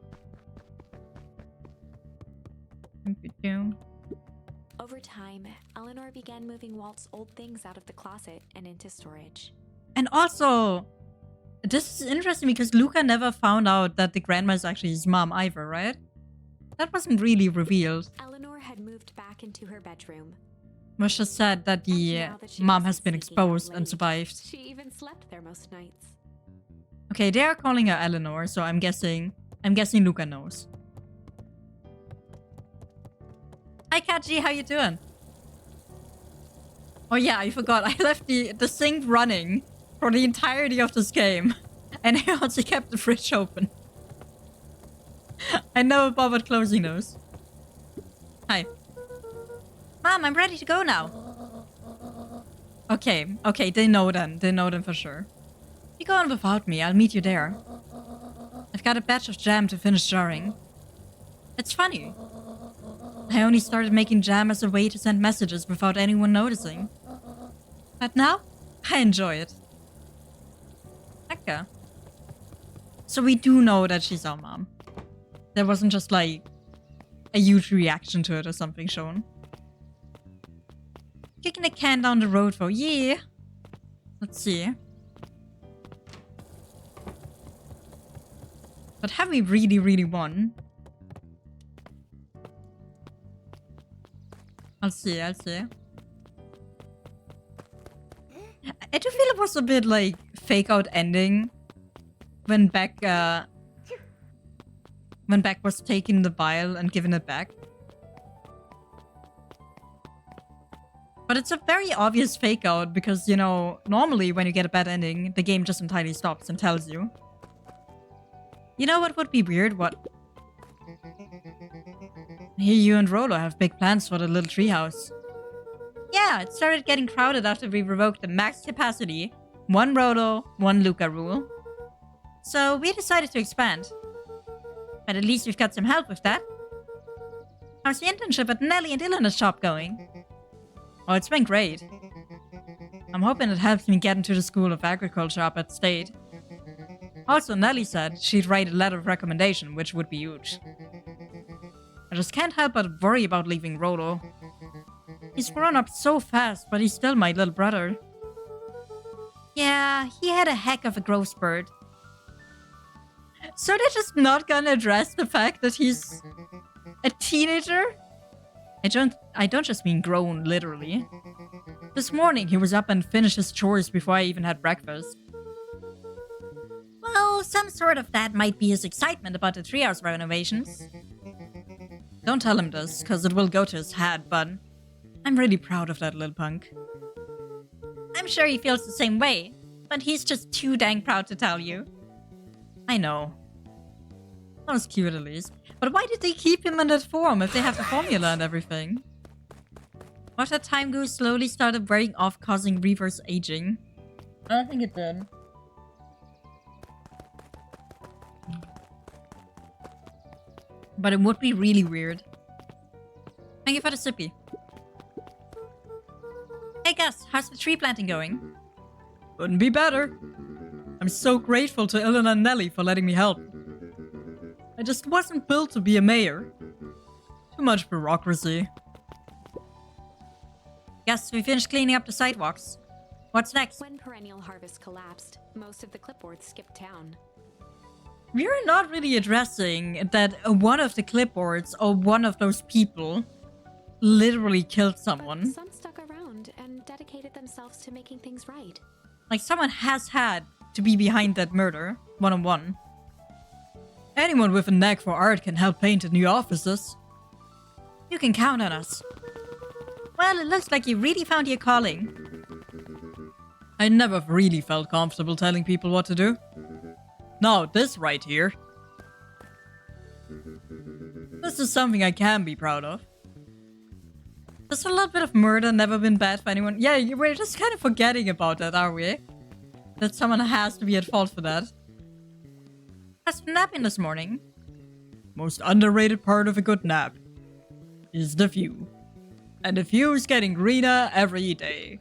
Over time, Eleanor began moving Walt's old things out of the closet and into storage. And also, this is interesting because Luca never found out that the grandma is actually his mom either, right? That wasn't really revealed. Eleanor had moved back into her bedroom. It was just said that the And now that she mom wasn't has been sneaking out exposed and late, survived. She even slept there most nights. Okay, they are calling her Eleanor, so I'm guessing Luca knows. Hi Kaji, how you doing? Oh yeah, I forgot. I left the sink running for the entirety of this game. And I also kept the fridge open. I never bothered closing those. Hi. Mom, I'm ready to go now. Okay, they know then. They know then for sure. You go on without me, I'll meet you there. I've got a batch of jam to finish jarring. It's funny. I only started making jam as a way to send messages without anyone noticing. But now, I enjoy it. Okay. So we do know that she's our mom. There wasn't just like a huge reaction to it or something shown. Kicking the can down the road for yeah. Let's see. But have we really won? I'll see. I do feel it was a bit like fake out ending when Beck was taking the vial and giving it back. But it's a very obvious fake out because, you know, normally when you get a bad ending, the game just entirely stops and tells you. You know what would be weird? What? Here you and Rollo have big plans for the little treehouse. Yeah, it started getting crowded after we revoked the max capacity, 1 Rollo, 1 Luca rule. So we decided to expand. But at least we've got some help with that. How's the internship at Nelly and Ilana's shop going? Oh, it's been great. I'm hoping it helps me get into the School of Agriculture up at State. Also, Nelly said she'd write a letter of recommendation, which would be huge. I just can't help but worry about leaving Rollo. He's grown up so fast, but he's still my little brother. Yeah, he had a heck of a growth spurt. So they're just not gonna address the fact that he's a teenager? I don't just mean grown, literally. This morning, he was up and finished his chores before I even had breakfast. Well, some sort of that might be his excitement about the treehouse renovations. Don't tell him this, because it will go to his head, but I'm really proud of that little punk. sure he feels the same way, but he's just too dang proud to tell you. I know. That was cute at least. But why did they keep him in that form if they have the formula and everything? What if time goose slowly started wearing off, causing reverse aging? I don't think it did. But it would be really weird. Thank you for the sippy. Hey Gus, how's the tree planting going? Couldn't be better. I'm so grateful to Ilona and Nelly for letting me help. I just wasn't built to be a mayor. Too much bureaucracy. Guess we finished cleaning up the sidewalks. What's next? When Perennial Harvest collapsed, most of the clipboards skipped town. We're not really addressing that one of the clipboards or one of those people literally killed someone. But some stuck around and dedicated themselves to making things right. Like someone has had to be behind that murder, one-on-one. Anyone with a knack for art can help paint the new offices. You can count on us. Well, it looks like you really found your calling. I never really felt comfortable telling people what to do. Now, this right here. This is something I can be proud of. There's a little bit of murder never been bad for anyone. Yeah, we're just kind of forgetting about that, are we? That someone has to be at fault for that. Has been napping this morning. Most underrated part of a good nap is the view. And the view is getting greener every day.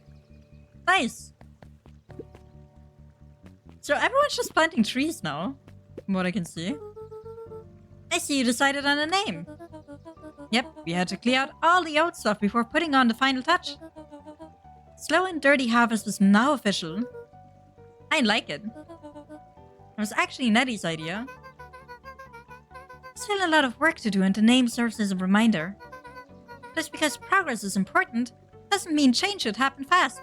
Nice. So everyone's just planting trees now, from what I can see. I see you decided on a name. Yep, we had to clear out all the old stuff before putting on the final touch. Slow and Dirty Harvest is now official. I like it. It was actually Nettie's idea. Still a lot of work to do and the name serves as a reminder. Just because progress is important doesn't mean change should happen fast.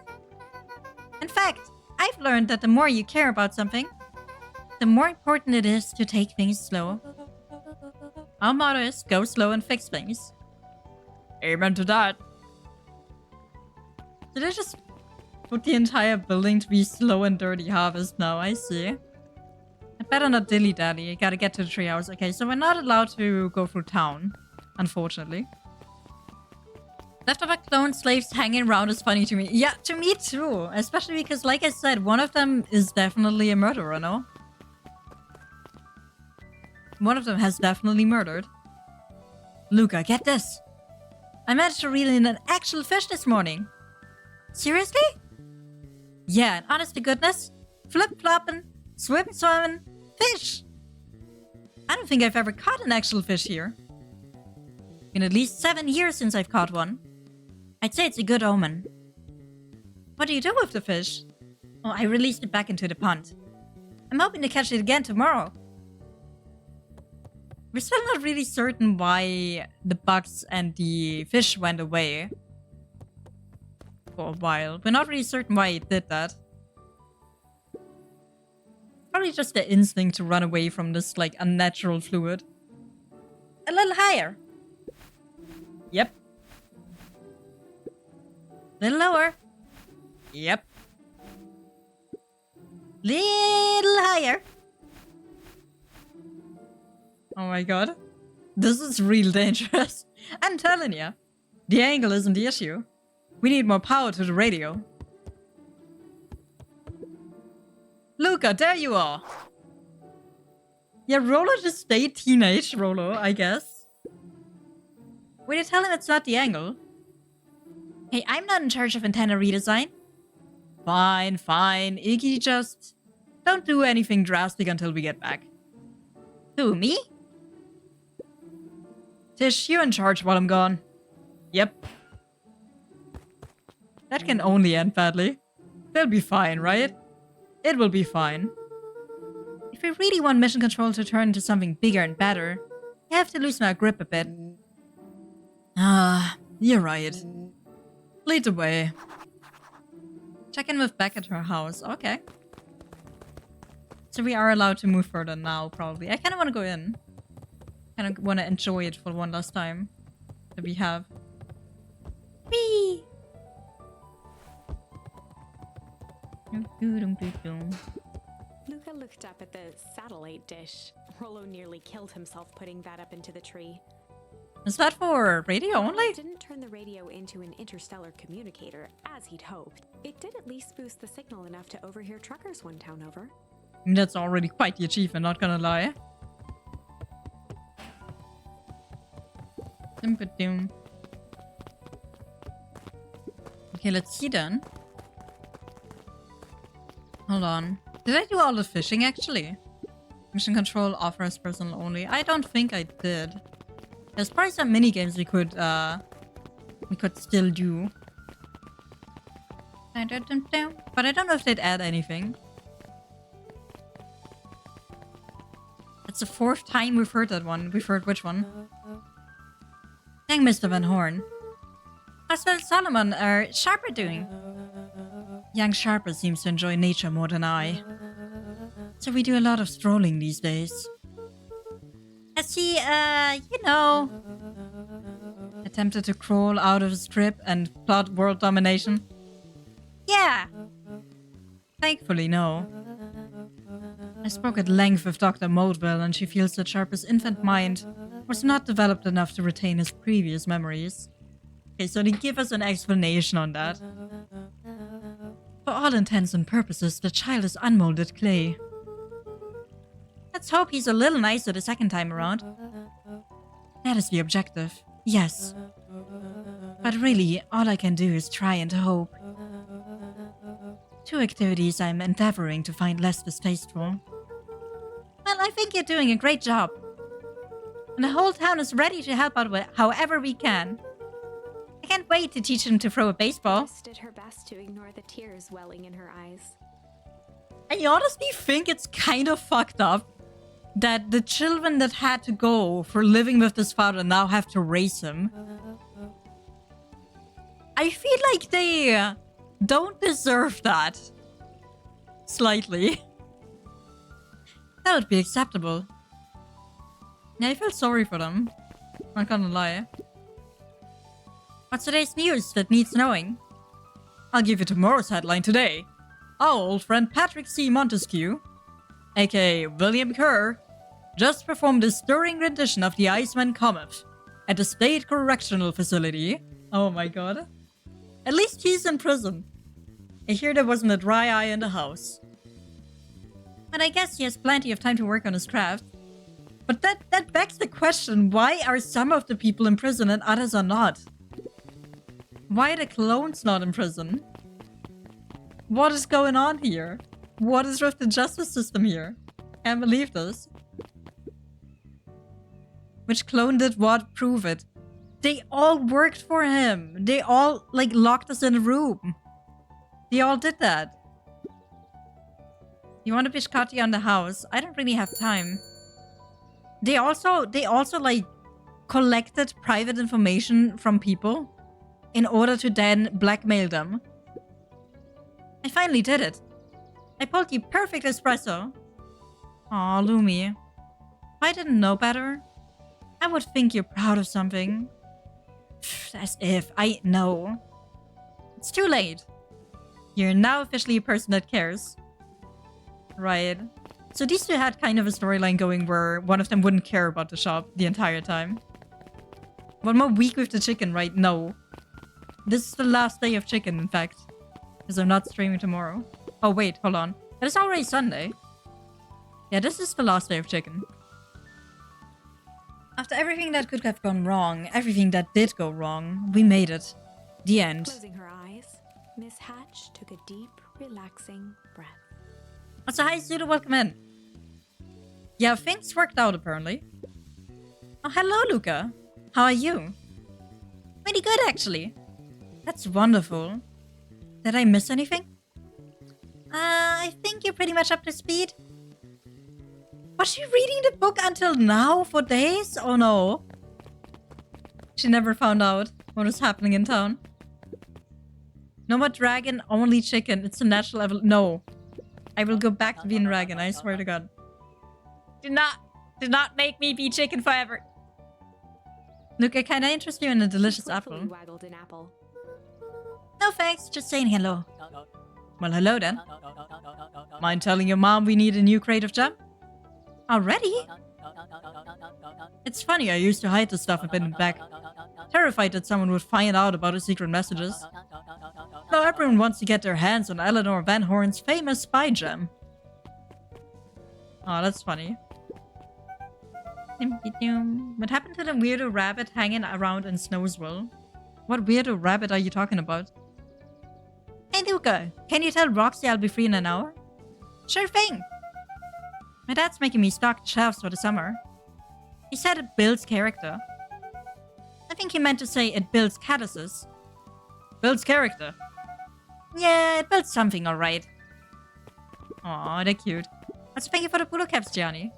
In fact, I've learned that the more you care about something, the more important it is to take things slow. Our motto is go slow and fix things. Amen to that. Did I just put the entire building to be Slow and Dirty Harvest now? I see. I better not dilly-dally. I gotta get to the treehouse. Okay, so we're not allowed to go through town, unfortunately. Leftover clone slaves hanging around is funny to me. Yeah, to me too. Especially because, like I said, one of them is definitely a murderer, no? One of them has definitely murdered. Luca, get this. I managed to reel in an actual fish this morning. Seriously? Yeah, and honest to goodness, flip-flopping, swim-swimming, fish. I don't think I've ever caught an actual fish here. Been at least 7 years since I've caught one. I'd say it's a good omen. What do you do with the fish? Oh, I released it back into the pond. I'm hoping to catch it again tomorrow. We're still not really certain why the bugs and the fish went away. For a while. We're not really certain why it did that. Probably just the instinct to run away from this, like, unnatural fluid. A little higher. Yep. Little lower. Yep. Little higher. Oh my god. This is real dangerous. I'm telling you. The angle isn't the issue. We need more power to the radio. Luca, there you are. Yeah, Rolo just stayed teenage, Rolo, I guess. Will you tell him it's not the angle? Hey, I'm not in charge of antenna redesign. Fine, fine. Iggy, just don't do anything drastic until we get back. Who, me? Tish, you're in charge while I'm gone. Yep. That can only end badly. They'll be fine, right? It will be fine. If we really want mission control to turn into something bigger and better, we have to loosen our grip a bit. Ah, you're right. Lead the way. Check in with Beck at her house. Okay. So we are allowed to move further now, probably. I kind of want to go in. Kind of want to enjoy it for one last time. That we have. Whee! Luca looked up at the satellite dish. Rollo nearly killed himself putting that up into the tree. Is that for radio While only? it didn't turn the radio into an interstellar communicator, as he'd hoped, it did at least boost the signal enough to overhear truckers one town over. That's already quite the achievement, not gonna lie. Okay, let's see then. Hold on. Did I do all the fishing actually? Mission control offers personal only. I don't think I did. There's probably some mini games we could still do. But I don't know if they'd add anything. It's the 4th time we've heard that one. We've heard which one? Dang, Mr. Van Horn. How's Solomon Sharper doing? Young Sharper seems to enjoy nature more than I. So we do a lot of strolling these days. Has he, you know, attempted to crawl out of his crib and plot world domination? Yeah! Thankfully, no. I spoke at length with Dr. Moldville, and she feels that Sharper's infant mind was not developed enough to retain his previous memories. Okay, so they give us an explanation on that. For all intents and purposes, the child is unmolded clay. Let's hope he's a little nicer the second time around. That is the objective, yes. But really, all I can do is try and hope. 2 activities I'm endeavoring to find less distasteful. Well, I think you're doing a great job. And the whole town is ready to help out however we can. I can't wait to teach him to throw a baseball. Jess did her best to ignore the tears welling in her eyes. I honestly think it's kind of fucked up that the children that had to go for living with this father now have to raise him. I feel like they don't deserve that. Slightly. That would be acceptable. Yeah, I feel sorry for them. Not gonna lie. What's today's news that needs knowing? I'll give you tomorrow's headline today. Our old friend Patrick C. Montesquieu, aka William Kerr, just performed a stirring rendition of The Iceman Cometh at the State Correctional Facility. Oh my god. At least he's in prison. I hear there wasn't a dry eye in the house. But I guess he has plenty of time to work on his craft. But that begs the question, why are some of the people in prison and others are not? Why are the clones not in prison? What is going on here? What is with the justice system here? Can't believe this. Which clone did what? Prove it. They all worked for him. They all, like, locked us in a room. They all did that. You want a biscotti on the house? I don't really have time. They also, like, collected private information from people in order to then blackmail them. I finally did it. I pulled you perfect espresso. Aw, Lumi. If I didn't know better, I would think you're proud of something. As if I know. It's too late. You're now officially a person that cares. Right. So these two had kind of a storyline going where one of them wouldn't care about the shop the entire time. One more week with the chicken, right? No. This is the last day of chicken, in fact. Because I'm not streaming tomorrow. Oh, wait, hold on. It is already Sunday. Yeah, this is the last day of chicken. After everything that could have gone wrong, everything that did go wrong, we made it. The end. Closing her eyes, Miss Hatch took a deep, relaxing breath. Also, hi, Suda, welcome in. Yeah, things worked out, apparently. Oh, hello, Luca. How are you? Pretty good, actually. That's wonderful. Did I miss anything? I think you're pretty much up to speed. Was she reading the book until now for days? Oh no. She never found out what was happening in town. No more dragon, only chicken. It's a natural evolution. No. I will go back to being dragon, I swear to God. Do not make me be chicken forever. Look, I kinda interest you in a delicious apple. Waggled an apple. No thanks, just saying hello. Well, hello then. Mind telling your mom we need a new crate of jam? Already? It's funny, I used to hide the stuff a bit in the back. Terrified that someone would find out about the secret messages. Now everyone wants to get their hands on Eleanor Van Horn's famous spy gem. Oh, that's funny. What happened to the weirdo rabbit hanging around in Snowsville? What weirdo rabbit are you talking about? Hey Luca, can you tell Roxy I'll be free in an hour? Sure thing! My dad's making me stock shelves for the summer. He said it builds character. I think he meant to say it builds caddises. Builds character. Yeah, it builds something alright. Aw, they're cute. Also, thank you for the polo caps, Gianni.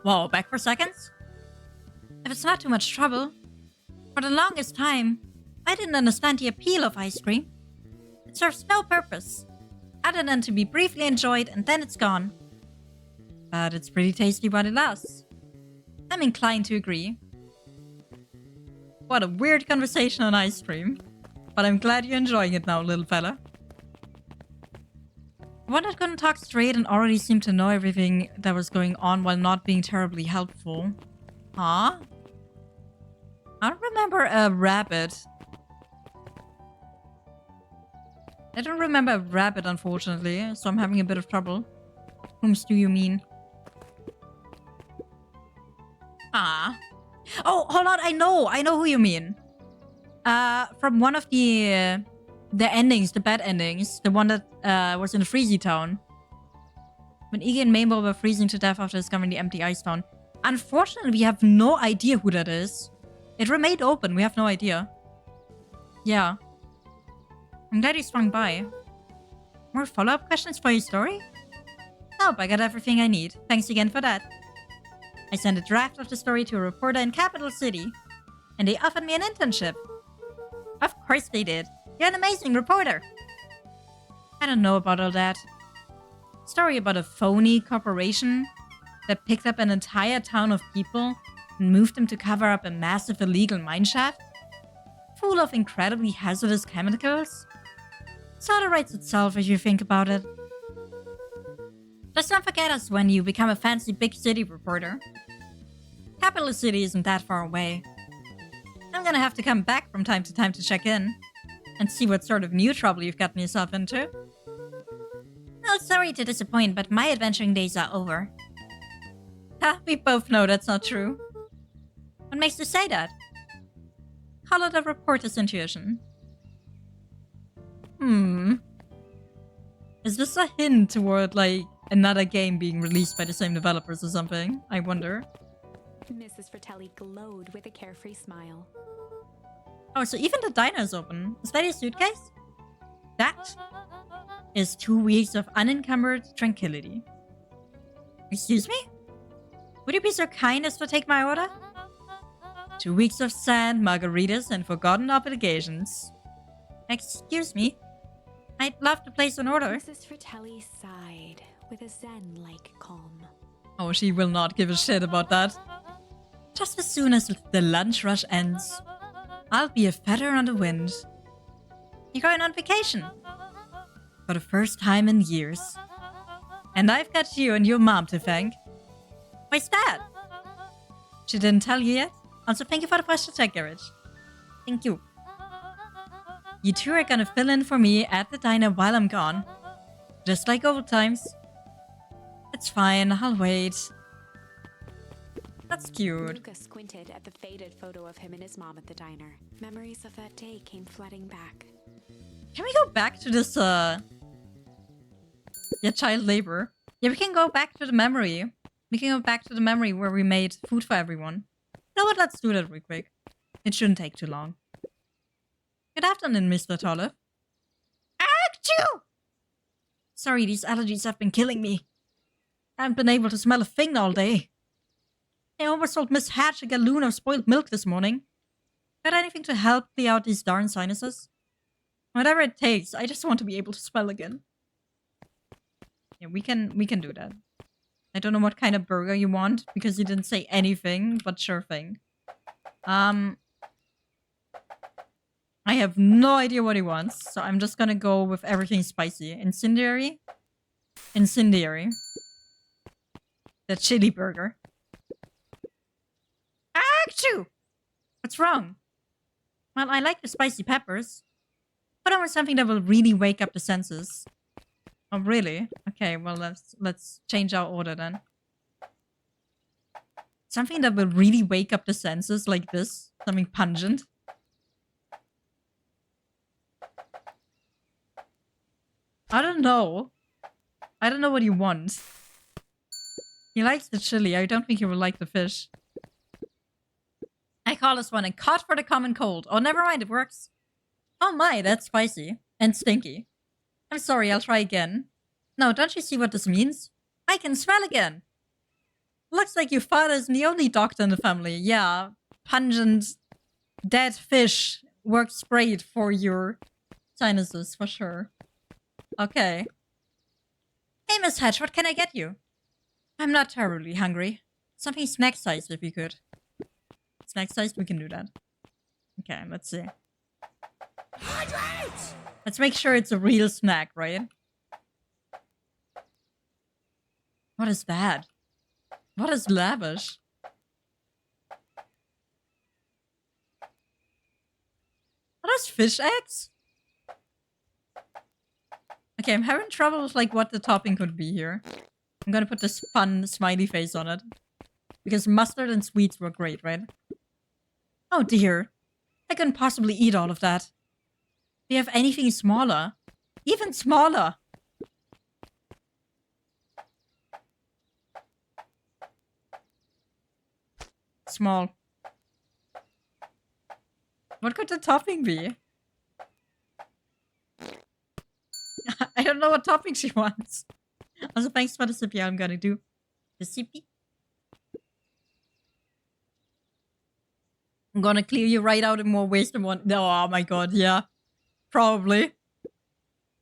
Whoa, back for seconds? If it's not too much trouble. For the longest time, I didn't understand the appeal of ice cream. It serves no purpose, other than to be briefly enjoyed and then it's gone. But it's pretty tasty while it lasts. I'm inclined to agree. What a weird conversation on ice cream. But I'm glad you're enjoying it now, little fella. One that couldn't talk straight and already seemed to know everything that was going on while not being terribly helpful. Huh? I don't remember a rabbit. I don't remember a rabbit, unfortunately, so I'm having a bit of trouble. Whomst do you mean? Ah. Oh, hold on, I know who you mean. From one of the endings, the bad endings, the one that was in the Freezy Town. When Iggy and Maimbo were freezing to death after discovering the empty ice town. Unfortunately, we have no idea who that is. It remained open, we have no idea. Yeah. I'm glad you swung by. More follow-up questions for your story? Nope, I got everything I need. Thanks again for that. I sent a draft of the story to a reporter in Capital City, and they offered me an internship. Of course they did. You're an amazing reporter. I don't know about all that. Story about a phony corporation that picked up an entire town of people and moved them to cover up a massive illegal mineshaft? Full of incredibly hazardous chemicals? Sorta writes itself if you think about it. Just don't forget us when you become a fancy big city reporter. Capital City isn't that far away. I'm gonna have to come back from time to time to check in and see what sort of new trouble you've gotten yourself into. Well, sorry to disappoint, but my adventuring days are over. Ha, we both know that's not true. What makes you say that? Call it a reporter's intuition. Is this a hint toward, like, another game being released by the same developers or something? I wonder. Mrs. Fratelli glowed with a carefree smile. Oh, so even the diner is open. Is that your suitcase? That is 2 weeks of unencumbered tranquility. Excuse me? Would you be so kind as to take my order? 2 weeks of sand, margaritas, and forgotten obligations. Excuse me? I'd love to place an order. Mrs. Fratelli sighed with a zen-like calm. Oh, she will not give a shit about that. Just as soon as the lunch rush ends, I'll be a feather on the wind. You're going on vacation. For the first time in years. And I've got you and your mom to thank. Why's that? She didn't tell you yet? Also, thank you for the posture check, Garage. Thank you. You two are gonna fill in for me at the diner while I'm gone. Just like old times. It's fine, I'll wait. That's cute. Luca squinted at the faded photo of him and his mom at the diner. Memories of that day came flooding back. Can we go back to this, yeah, child labor? Yeah, we can go back to the memory. We can go back to the memory where we made food for everyone. You know what? Let's do that real quick. It shouldn't take too long. Good afternoon, Mr. Tolle. Achoo! Sorry, these allergies have been killing me. I haven't been able to smell a thing all day. I almost sold Miss Hatch a gallon of spoiled milk this morning. Got anything to help clear out these darn sinuses? Whatever it takes, I just want to be able to smell again. Yeah, we can do that. I don't know what kind of burger you want, because you didn't say anything, but sure thing. I have no idea what he wants, so I'm just gonna go with everything spicy. Incendiary? Incendiary. The chili burger. Achoo! What's wrong? Well, I like the spicy peppers. But I want something that will really wake up the senses. Oh, really? Okay, well, let's change our order then. Something that will really wake up the senses, like this. Something pungent. I don't know. I don't know what he wants. He likes the chili. I don't think he will like the fish. I call this one a cod for the common cold. Oh, never mind. It works. Oh my, that's spicy. And stinky. I'm sorry, I'll try again. No, don't you see what this means? I can smell again. Looks like your father isn't the only doctor in the family. Yeah, pungent, dead fish works great for your sinuses, for sure. Okay. Hey, Miss Hatch, what can I get you? I'm not terribly hungry. Something snack-sized, if you could. Snack-sized? We can do that. Okay, let's see. Hydrate! Let's make sure it's a real snack, right? What is that? What is lavish? Are those fish eggs? Okay, I'm having trouble with like what the topping could be here. I'm gonna put this fun smiley face on it. Because mustard and sweets were great, right? Oh dear. I couldn't possibly eat all of that. Do you have anything smaller? Even smaller! Small. What could the topping be? I don't know what topping she wants. Also, thanks for the sippy. I'm gonna do the sippy. I'm gonna clear you right out in more ways than one. Oh my god, yeah. Probably.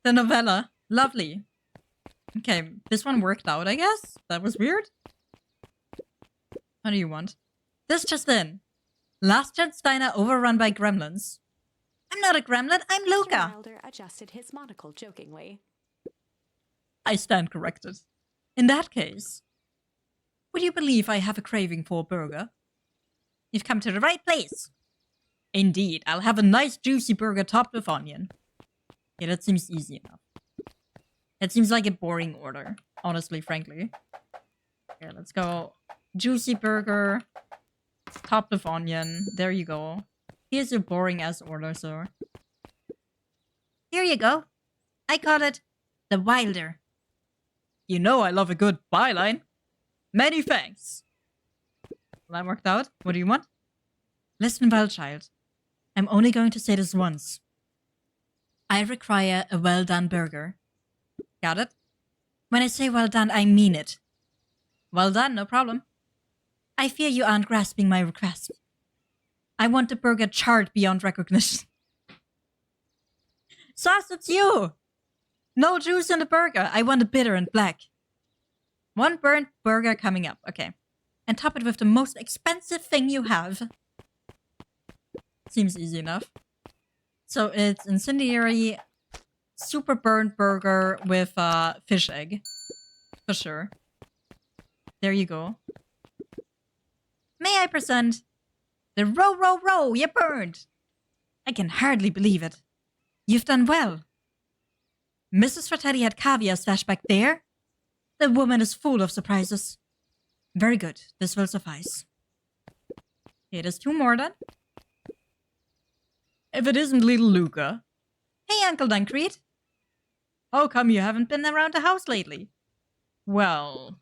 The novella. Lovely. Okay, this one worked out, I guess? That was weird. What do you want? This just in. Last Gen Steiner overrun by gremlins. I'm not a gremlin, I'm Luca. Wilder adjusted his monocle jokingly. I stand corrected. In that case, would you believe I have a craving for a burger? You've come to the right place. Indeed, I'll have a nice juicy burger topped with onion. Yeah, that seems easy enough. It seems like a boring order, honestly, frankly. Okay, let's go. Juicy burger, topped with onion. There you go. Here's your boring-ass order, sir. Here you go. I call it the Wilder. You know I love a good byline. Many thanks. Well, that worked out. What do you want? Listen well, child. I'm only going to say this once. I require a well-done burger. Got it? When I say well done, I mean it. Well done, no problem. I fear you aren't grasping my request. I want the burger charred beyond recognition. Sauce, it's you! No juice in the burger. I want it bitter and black. One burnt burger coming up. Okay. And top it with the most expensive thing you have. Seems easy enough. So it's incendiary, super burnt burger with fish egg. For sure. There you go. May I present the row, row, row, you burned! I can hardly believe it. You've done well. Mrs. Fratelli had caviar stashed back there. The woman is full of surprises. Very good. This will suffice. Okay, there's two more then. If it isn't little Luca. Hey, Uncle Duncreed. How come you haven't been around the house lately? Well,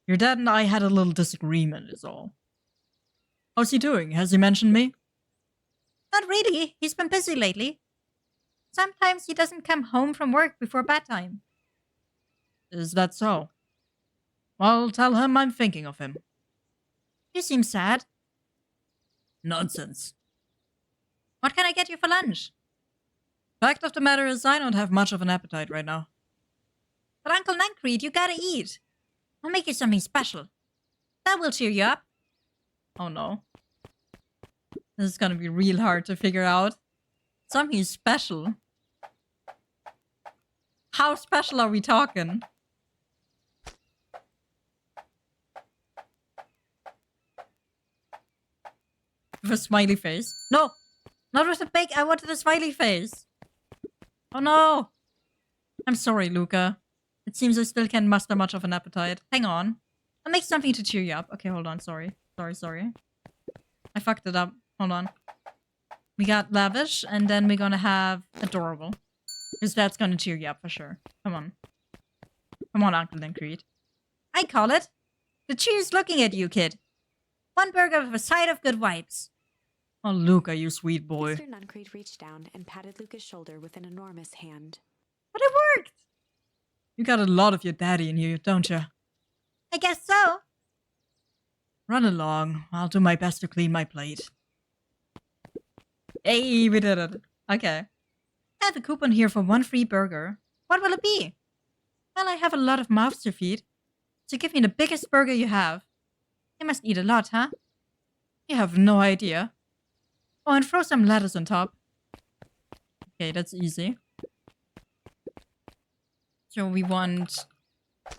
your dad and I had a little disagreement is all. How's he doing? Has he mentioned me? Not really. He's been busy lately. Sometimes he doesn't come home from work before bedtime. Is that so? Well, tell him I'm thinking of him. You seem sad. Nonsense. What can I get you for lunch? Fact of the matter is, I don't have much of an appetite right now. But Uncle Duncreed, you gotta eat. I'll make you something special. That will cheer you up. Oh no. This is gonna be real hard to figure out. Something special. How special are we talking? With a smiley face. No! Not with a big. I wanted a smiley face. Oh no! I'm sorry, Luca. It seems I still can't muster much of an appetite. Hang on. I'll make something to cheer you up. Okay, hold on. Sorry. Sorry. I fucked it up. Hold on. We got lavish, and then we're gonna have adorable. Because that's gonna cheer you up for sure. Come on. Come on, Uncle Lancrete. I call it. The cheer's looking at you, kid. One burger with a side of good vibes. Oh, Luca, you sweet boy. Mr. Nuncrete reached down and patted Luca's shoulder with an enormous hand. But it worked! You got a lot of your daddy in you, don't you? I guess so. Run along. I'll do my best to clean my plate. Hey, we did it. Okay. I have a coupon here for 1 free burger. What will it be? Well, I have a lot of mouths to feed. So give me the biggest burger you have. You must eat a lot, huh? You have no idea. Oh, and throw some lettuce on top. Okay, that's easy. So we want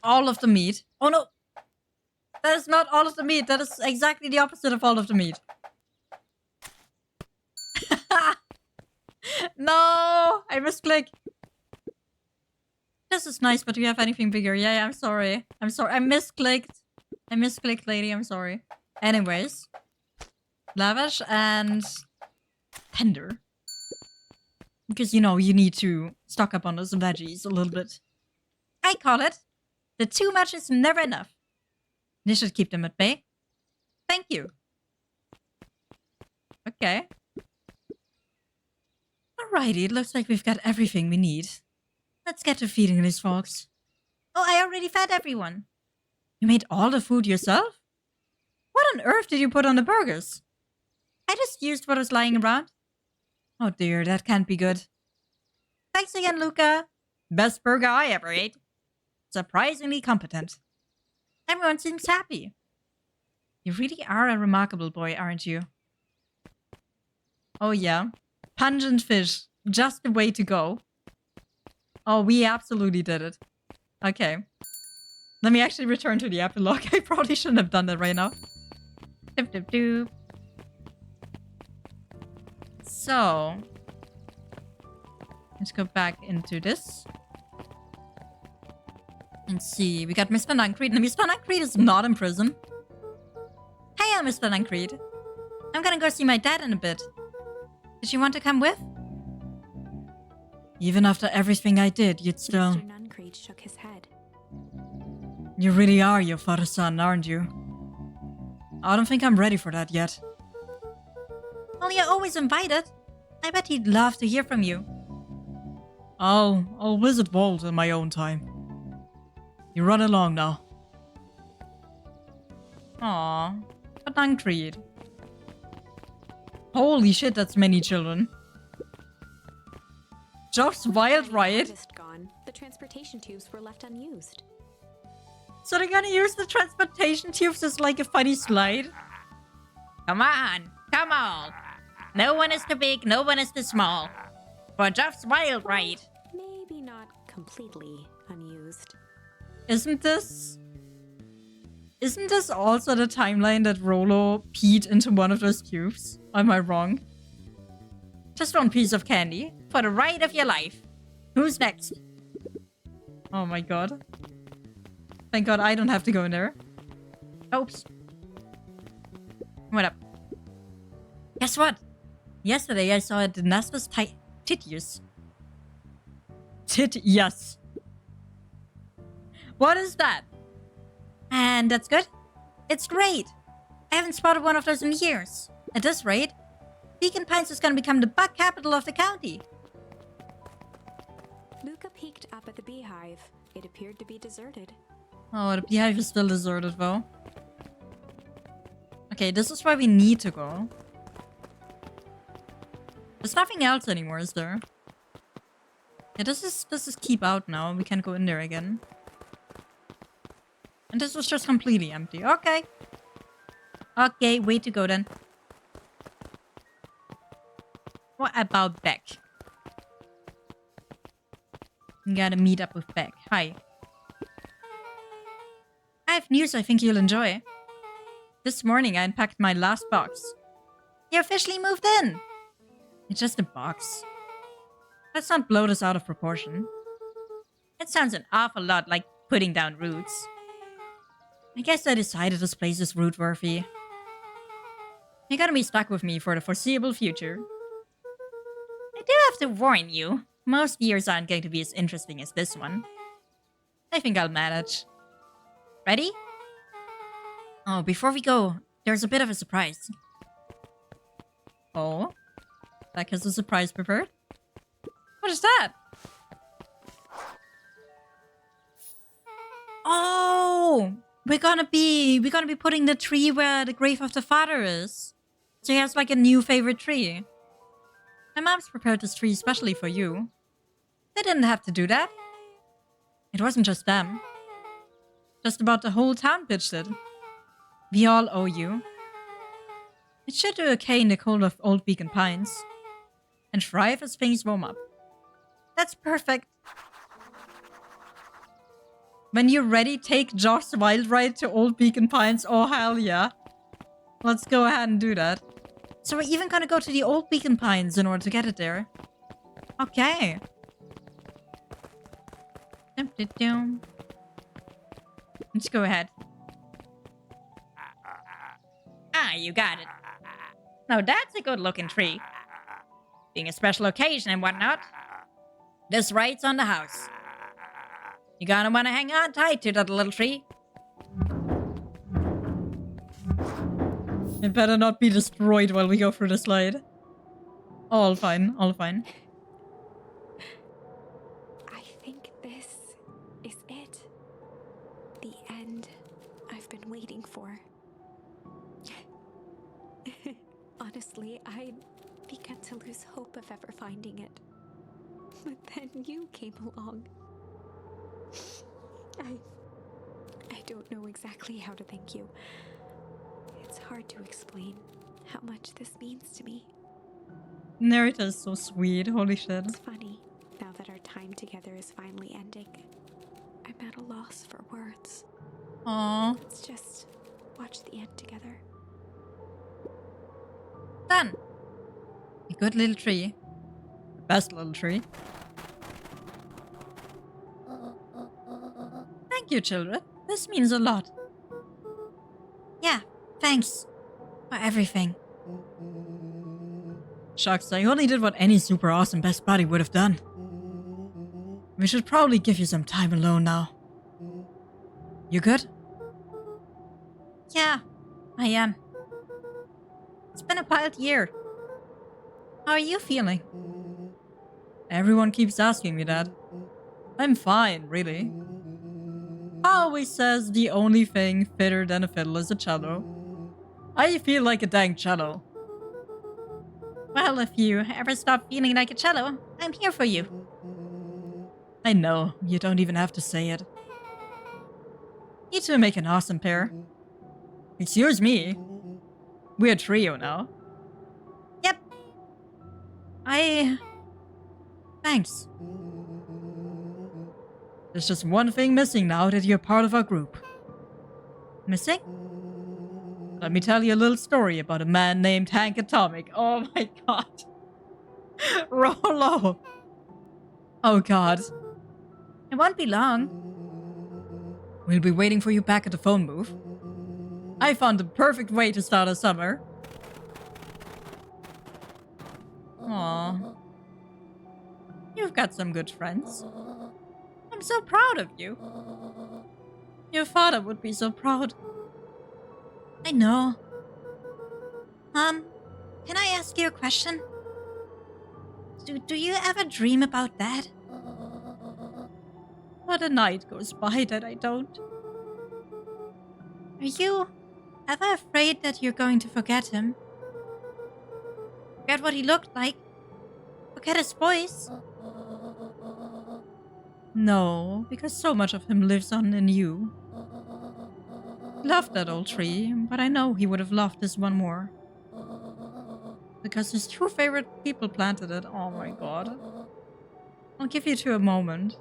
all of the meat. Oh no! That is not all of the meat. That is exactly the opposite of all of the meat. No! I misclick. This is nice, but do you have anything bigger? Yeah, I'm sorry. I'm sorry. I misclicked. I misclicked, lady. I'm sorry. Anyways. Lavish and tender. Because, you know, you need to stock up on those veggies a little bit. I call it. The too much is never enough. This should keep them at bay. Thank you. Okay. Alrighty, it looks like we've got everything we need. Let's get to feeding these folks. Oh, I already fed everyone. You made all the food yourself? What on earth did you put on the burgers? I just used what was lying around. Oh dear, that can't be good. Thanks again, Luca. Best burger I ever ate. Surprisingly competent. Everyone seems happy. You really are a remarkable boy, aren't you? Oh yeah. Pungent fish. Just the way to go. Oh, we absolutely did it. Okay. Let me actually return to the epilogue. I probably shouldn't have done that right now. Doop, doop, doop. So. Let's go back into this. And see. We got Mr. Nuncrete. And Mr. Nuncrete is not in prison. Hiya, Mr. Nuncrete. I'm gonna go see my dad in a bit. Did you want to come with? Even after everything I did, you'd still... Mr. Nuncrete shook his head. You really are your father's son, aren't you? I don't think I'm ready for that yet. Well, you're always invited. I bet he'd love to hear from you. I'll visit Walt in my own time. You run along now. Aw, but Nuncrete. Holy shit, that's many children. Joff's wild ride. Gone. The transportation tubes were left unused. So they're gonna use the transportation tubes as like a funny slide? Come on, come on. No one is too big, no one is too small. For Joff's wild ride. Maybe not completely unused. Isn't this also the timeline that Rolo peed into one of those tubes? Am I wrong? Just one piece of candy for the ride of your life. Who's next? Oh my god. Thank god I don't have to go in there. Oops. What up? Guess what? Yesterday I saw a Dynastus Titius. Titius. What is that? And that's good? It's great. I haven't spotted one of those in years. At this rate, Beacon Pines is gonna become the bug capital of the county. Luca peeked up at the beehive. It appeared to be deserted. Oh, the beehive is still deserted though. Okay, this is where we need to go. There's nothing else anymore, is there? Yeah, this is keep out now. We can't go in there again. And this was just completely empty. Okay. Okay, way to go then. What about Beck? Gotta meet up with Beck. Hi. I have news I think you'll enjoy. This morning I unpacked my last box. You officially moved in! It's just a box. Let's not blow this out of proportion. It sounds an awful lot like putting down roots. I guess I decided this place is root-worthy. You're gonna be stuck with me for the foreseeable future. I do have to warn you, most years aren't going to be as interesting as this one. I think I'll manage. Ready? Oh, before we go, there's a bit of a surprise. Oh? Beck has a surprise prepared? What is that? Oh! We're gonna be putting the tree where the grave of the father is. So he has like a new favorite tree. My mom's prepared this tree especially for you. They didn't have to do that. It wasn't just them. Just about the whole town pitched it. We all owe you. It should do okay in the cold of Old Beacon Pines. And thrive as things warm up. That's perfect. When you're ready, take Josh's wild ride to Old Beacon Pines. Oh, hell yeah. Let's go ahead and do that. So we're even gonna go to the Old Beacon Pines in order to get it there. Okay. Let's go ahead. Ah, you got it. Now that's a good looking tree. Being a special occasion and whatnot. This ride's on the house. You're gonna wanna hang on tight to that little tree. It better not be destroyed while we go through the slide. All fine, all fine. I think this is it. The end I've been waiting for. Honestly, I began to lose hope of ever finding it. But then you came along. I don't know exactly how to thank you. It's hard to explain how much this means to me. Narita is so sweet, holy shit. It's funny, now that our time together is finally ending. I'm at a loss for words. Aww. Let's just watch the end together. Done. A good little tree. The best little tree. Thank you, children. This means a lot. Yeah, thanks. For everything. Shucks, I only did what any super awesome best buddy would have done. We should probably give you some time alone now. You good? Yeah, I am. It's been a wild year. How are you feeling? Everyone keeps asking me that. I'm fine, really. Pa always says the only thing fitter than a fiddle is a cello. I feel like a dang cello. Well, if you ever stop feeling like a cello, I'm here for you. I know, you don't even have to say it. You two make an awesome pair. Excuse me. We're a trio now. Yep. Thanks. There's just one thing missing now that you're part of our group. Missing? Let me tell you a little story about a man named Hank Atomic. Oh my god. Rolo. Oh god. It won't be long. We'll be waiting for you back at the phone booth. I found the perfect way to start a summer. Aww. You've got some good friends. I'm so proud of you. Your father would be so proud. I know. Can I ask you a question? Do you ever dream about Dad? Not a night goes by that I don't. Are you ever afraid that you're going to forget him? Forget what he looked like? Forget his voice? No, because so much of him lives on in you. He loved that old tree, but I know he would have loved this one more. Because his two favorite people planted it. Oh my god. I'll give you two a moment.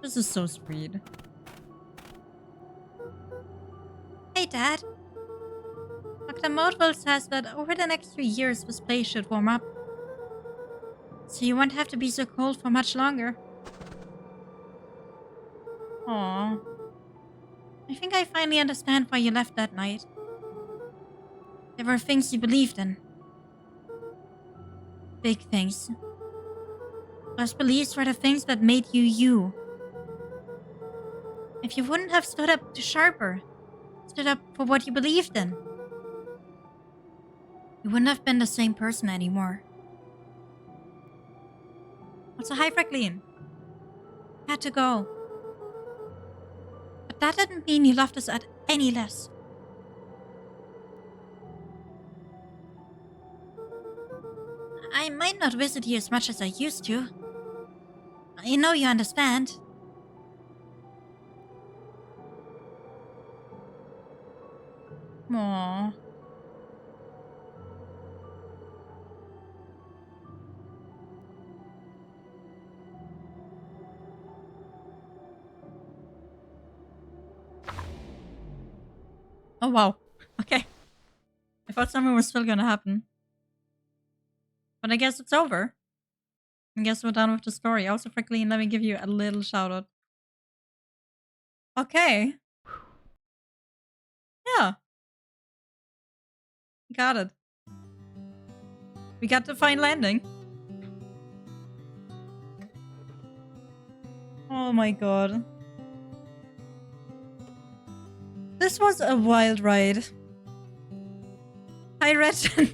This is so sweet. Hey, Dad. Dr. Modwell says that over the next few years this place should warm up. So you won't have to be so cold for much longer. Aww. I think I finally understand why you left that night. There were things you believed in. Big things. Those beliefs were the things that made you you. If you wouldn't have stood up to Sharper, stood up for what you believed in, you wouldn't have been the same person anymore. Also, hi, Franklin. Had to go. But that didn't mean you loved us at any less. I might not visit you as much as I used to. I know you understand. Aww. Oh wow. Okay. I thought something was still gonna happen. But I guess it's over. I guess we're done with the story. Also, Franklin, let me give you a little shout out. Okay. Yeah. Got it. We got the fine landing. Oh my god. This was a wild ride. Hi, Regin.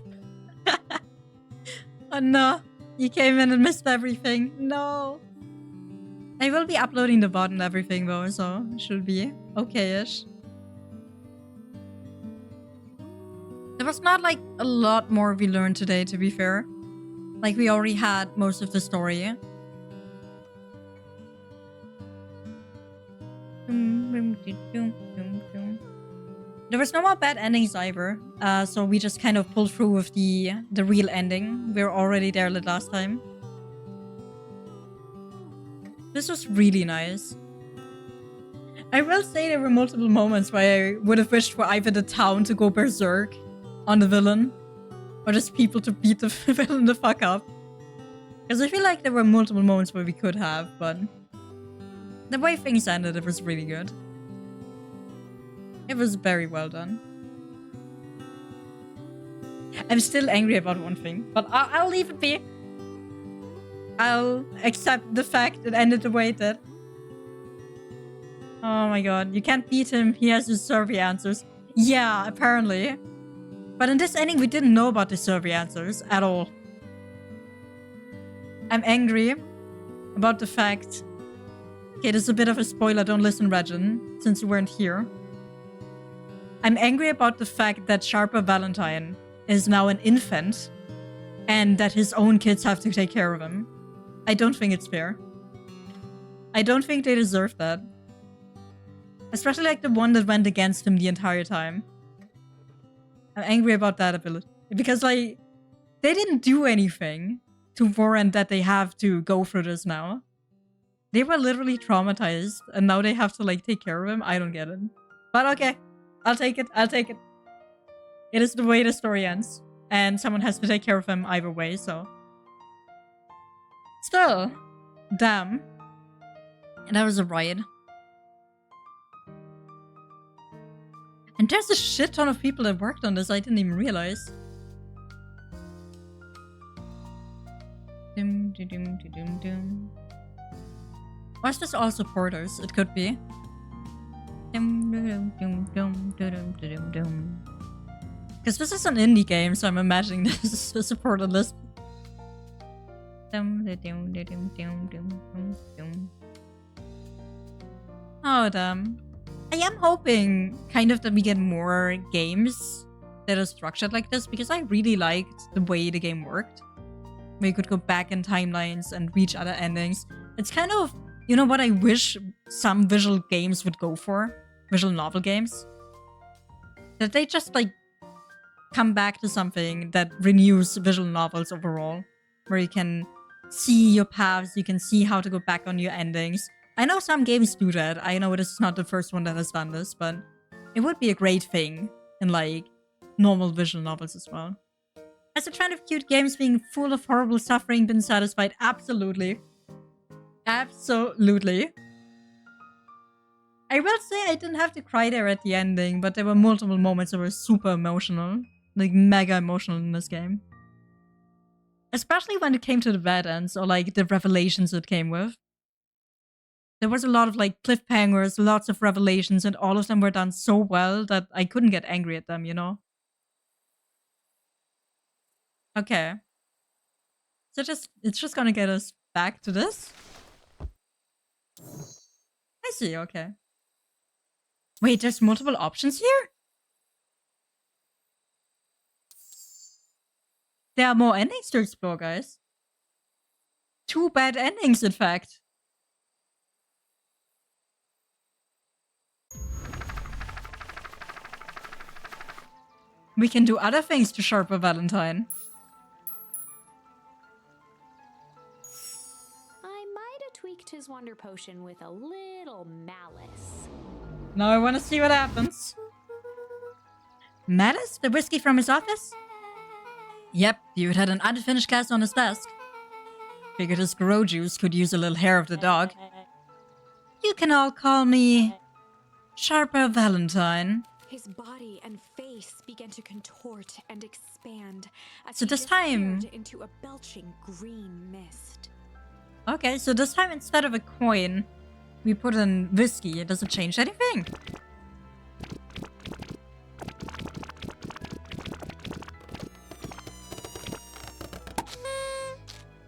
Oh no. You came in and missed everything. No. I will be uploading the VOD and everything though, so it should be okay-ish. There was not like a lot more we learned today, to be fair. Like we already had most of the story. There was no more bad endings either, so we just kind of pulled through with the real ending. We were already there the last time. This was really nice. I will say there were multiple moments where I would have wished for either the town to go berserk on the villain, or just people to beat the villain the fuck up. Because I feel like there were multiple moments where we could have, but the way things ended, it was really good. It was very well done. I'm still angry about one thing, but I'll leave it be. I'll accept the fact it ended the way it did. Oh my god, you can't beat him. He has his survey answers. Yeah, apparently. But in this ending, we didn't know about the survey answers at all. I'm angry about the fact... Okay, this is a bit of a spoiler. Don't listen, Regin, since you weren't here. I'm angry about the fact that Sharper Valentine is now an infant and that his own kids have to take care of him. I don't think it's fair. I don't think they deserve that. Especially like the one that went against him the entire time. I'm angry about that ability. Because like, they didn't do anything to warrant that they have to go through this now. They were literally traumatized and now they have to like take care of him. I don't get it. But okay. I'll take it. I'll take it. It is the way the story ends. And someone has to take care of him either way, so. Still. Damn. And that was a riot. And there's a shit ton of people that worked on this I didn't even realize. Dum, dum, dum, dum, dum. Or is this all supporters? It could be. Because this is an indie game, so I'm imagining this is the supporter list. Oh, damn. I am hoping kind of that we get more games that are structured like this, because I really liked the way the game worked. Where you could go back in timelines and reach other endings. It's kind of, you know what I wish some visual games would go for? Visual novel games? That they just like come back to something that renews visual novels overall, where you can see your paths, you can see how to go back on your endings. I know some games do that. I know this is not the first one that has done this, but it would be a great thing in like normal visual novels as well. Has the trend of cute games being full of horrible suffering been satisfied? Absolutely. Absolutely. I will say I didn't have to cry there at the ending, but there were multiple moments that were super emotional. Like, mega emotional in this game. Especially when it came to the bad ends, or like the revelations it came with. There was a lot of like cliffhangers, lots of revelations, and all of them were done so well that I couldn't get angry at them, you know? Okay. So it's just gonna get us back to this? I see, okay. Wait, there's multiple options here? There are more endings to explore, guys. 2 bad endings, in fact. We can do other things to Sharper Valentine. I might have tweaked his wonder potion with a little malice. Now I want to see what happens. Malice? The whiskey from his office? Yep, dude had an unfinished glass on his desk. Figured his grow juice could use a little hair of the dog. You can all call me Sharper Valentine. His body and face began to contort and expand as So he this time- disappeared into a belching green mist. Okay, so this time instead of a coin, we put in whiskey. Does it change anything?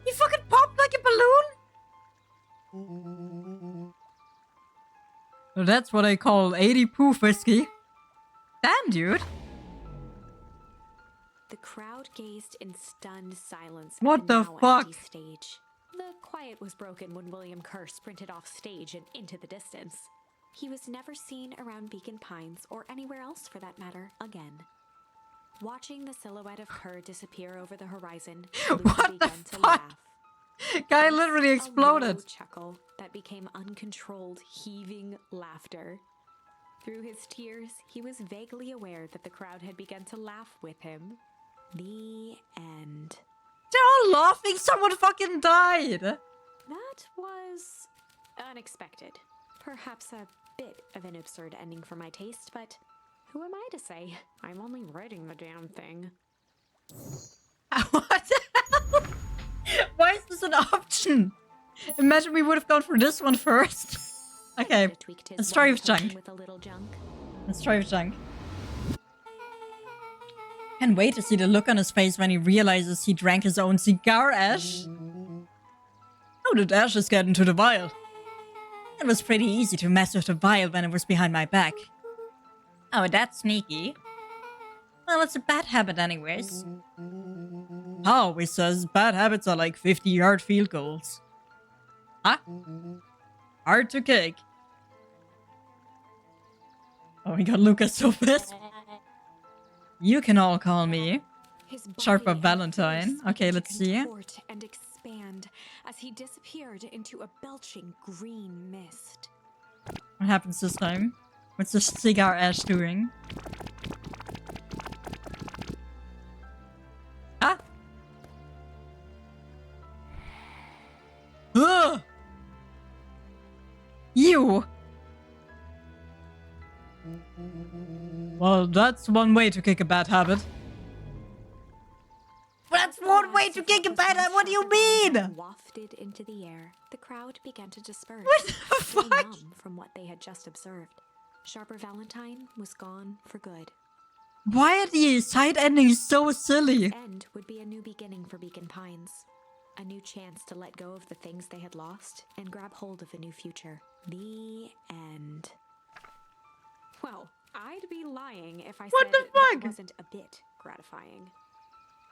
You fucking popped like a balloon? Well, that's what I call 80 proof whiskey. Damn, dude. The crowd gazed in stunned silence What at the now fuck? empty stage. The quiet was broken when William Kerr sprinted off stage and into the distance. He was never seen around Beacon Pines, or anywhere else for that matter, again. Watching the silhouette of Kerr disappear over the horizon, Lucy What the began to fuck? laugh. Guy literally A exploded. low chuckle that became uncontrolled, heaving laughter. Through his tears, he was vaguely aware that the crowd had begun to laugh with him. The end. They're all laughing. Someone fucking died. That was unexpected. Perhaps a bit of an absurd ending for my taste, but who am I to say? I'm only writing the damn thing. What the hell? Why is this an option? Imagine we would have gone for this one first. Okay, let's try with junk. With a little junk. Let's try with junk. Can't wait to see the look on his face when he realizes he drank his own cigar ash. How did ashes get into the vial? It was pretty easy to mess with the vial when it was behind my back. Oh, that's sneaky. Well, it's a bad habit anyways. Pa always says bad habits are like 50-yard field goals. Huh? Hard to kick. Oh, we got Lucas so pissed. You can all call me His Sharper body and Valentine. face Okay, began to let's see. contort and expand as he disappeared into a belching green mist. What happens this time? What's the cigar ash doing? Ah! Ugh! You! Well, that's one way to kick a bad habit. That's one way to kick a bad habit? What do you mean? Wafted into the air, the crowd began to disperse. What the still fuck? numb from what they had just observed. Sharper Valentine was gone for good. Why are the side endings so silly? End would be a new beginning for Beacon Pines. A new chance to let go of the things they had lost and grab hold of a new future. The end. Well, I'd be lying if I What said the that fuck? wasn't a bit gratifying.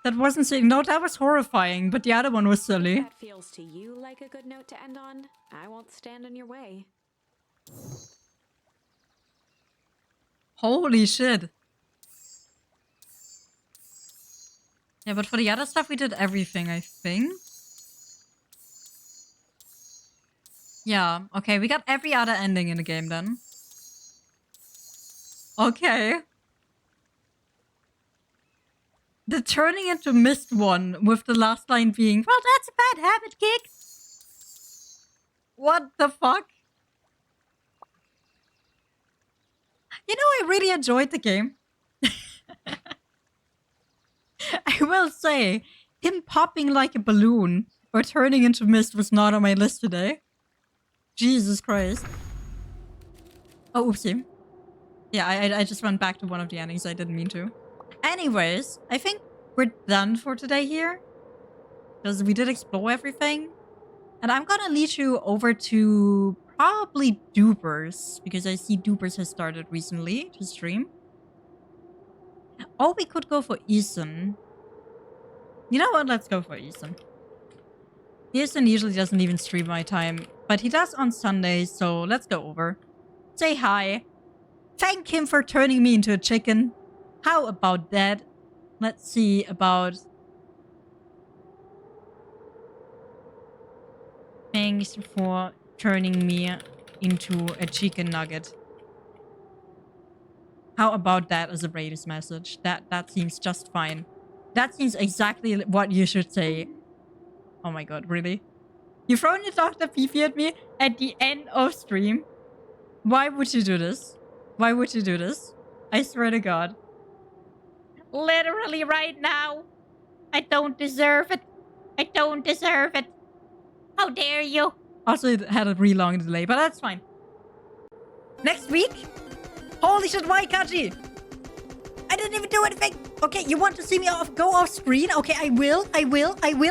That wasn't silly. No, that was horrifying, but the other one was If silly. that feels to you like a good note to end on, I won't stand in your way. Holy shit. Yeah, but for the other stuff, we did everything, I think. Yeah, okay, we got every other ending in the game then. Okay. The turning into mist one, with the last line being, well, that's a bad habit, Kick. What the fuck? You know, I really enjoyed the game. I will say, him popping like a balloon or turning into mist was not on my list today. Jesus Christ. Oh, oopsie. Yeah, I just went back to one of the endings. I didn't mean to. Anyways, I think we're done for today here. Because we did explore everything. And I'm gonna lead you over to probably Dupers. Because I see Dupers has started recently to stream. Or we could go for Ethan. You know what? Let's go for Ethan. Ethan usually doesn't even stream my time. But he does on Sundays, so let's go over. Say hi. Thank him for turning me into a chicken. How about that? Let's see about... Thanks for turning me into a chicken nugget. How about that as a Raiders message? That seems just fine. That seems exactly what you should say. Oh my god, really? You thrown your Dr. Fifi at me at the end of stream? Why would you do this? Why would you do this? I swear to god. Literally right now. I don't deserve it. I don't deserve it. How dare you? Also, it had a really long delay, but that's fine. Next week? Holy shit, why, Kaji? I didn't even do anything. Okay, you want to see me go off screen? Okay, I will.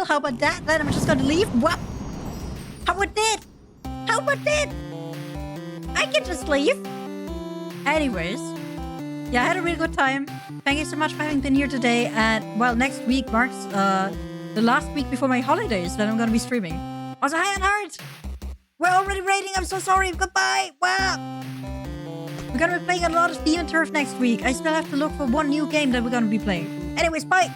How about that? Then I'm just gonna leave. What? How about that? How about that? I can just leave. Anyways. Yeah, I had a really good time. Thank you so much for having been here today. And, well, next week marks the last week before my holidays that I'm gonna be streaming. Also, hi, Unheard! We're already raiding. I'm so sorry. Goodbye. Wow. We're gonna be playing a lot of Demon Turf next week. I still have to look for one new game that we're gonna be playing. Anyways, bye.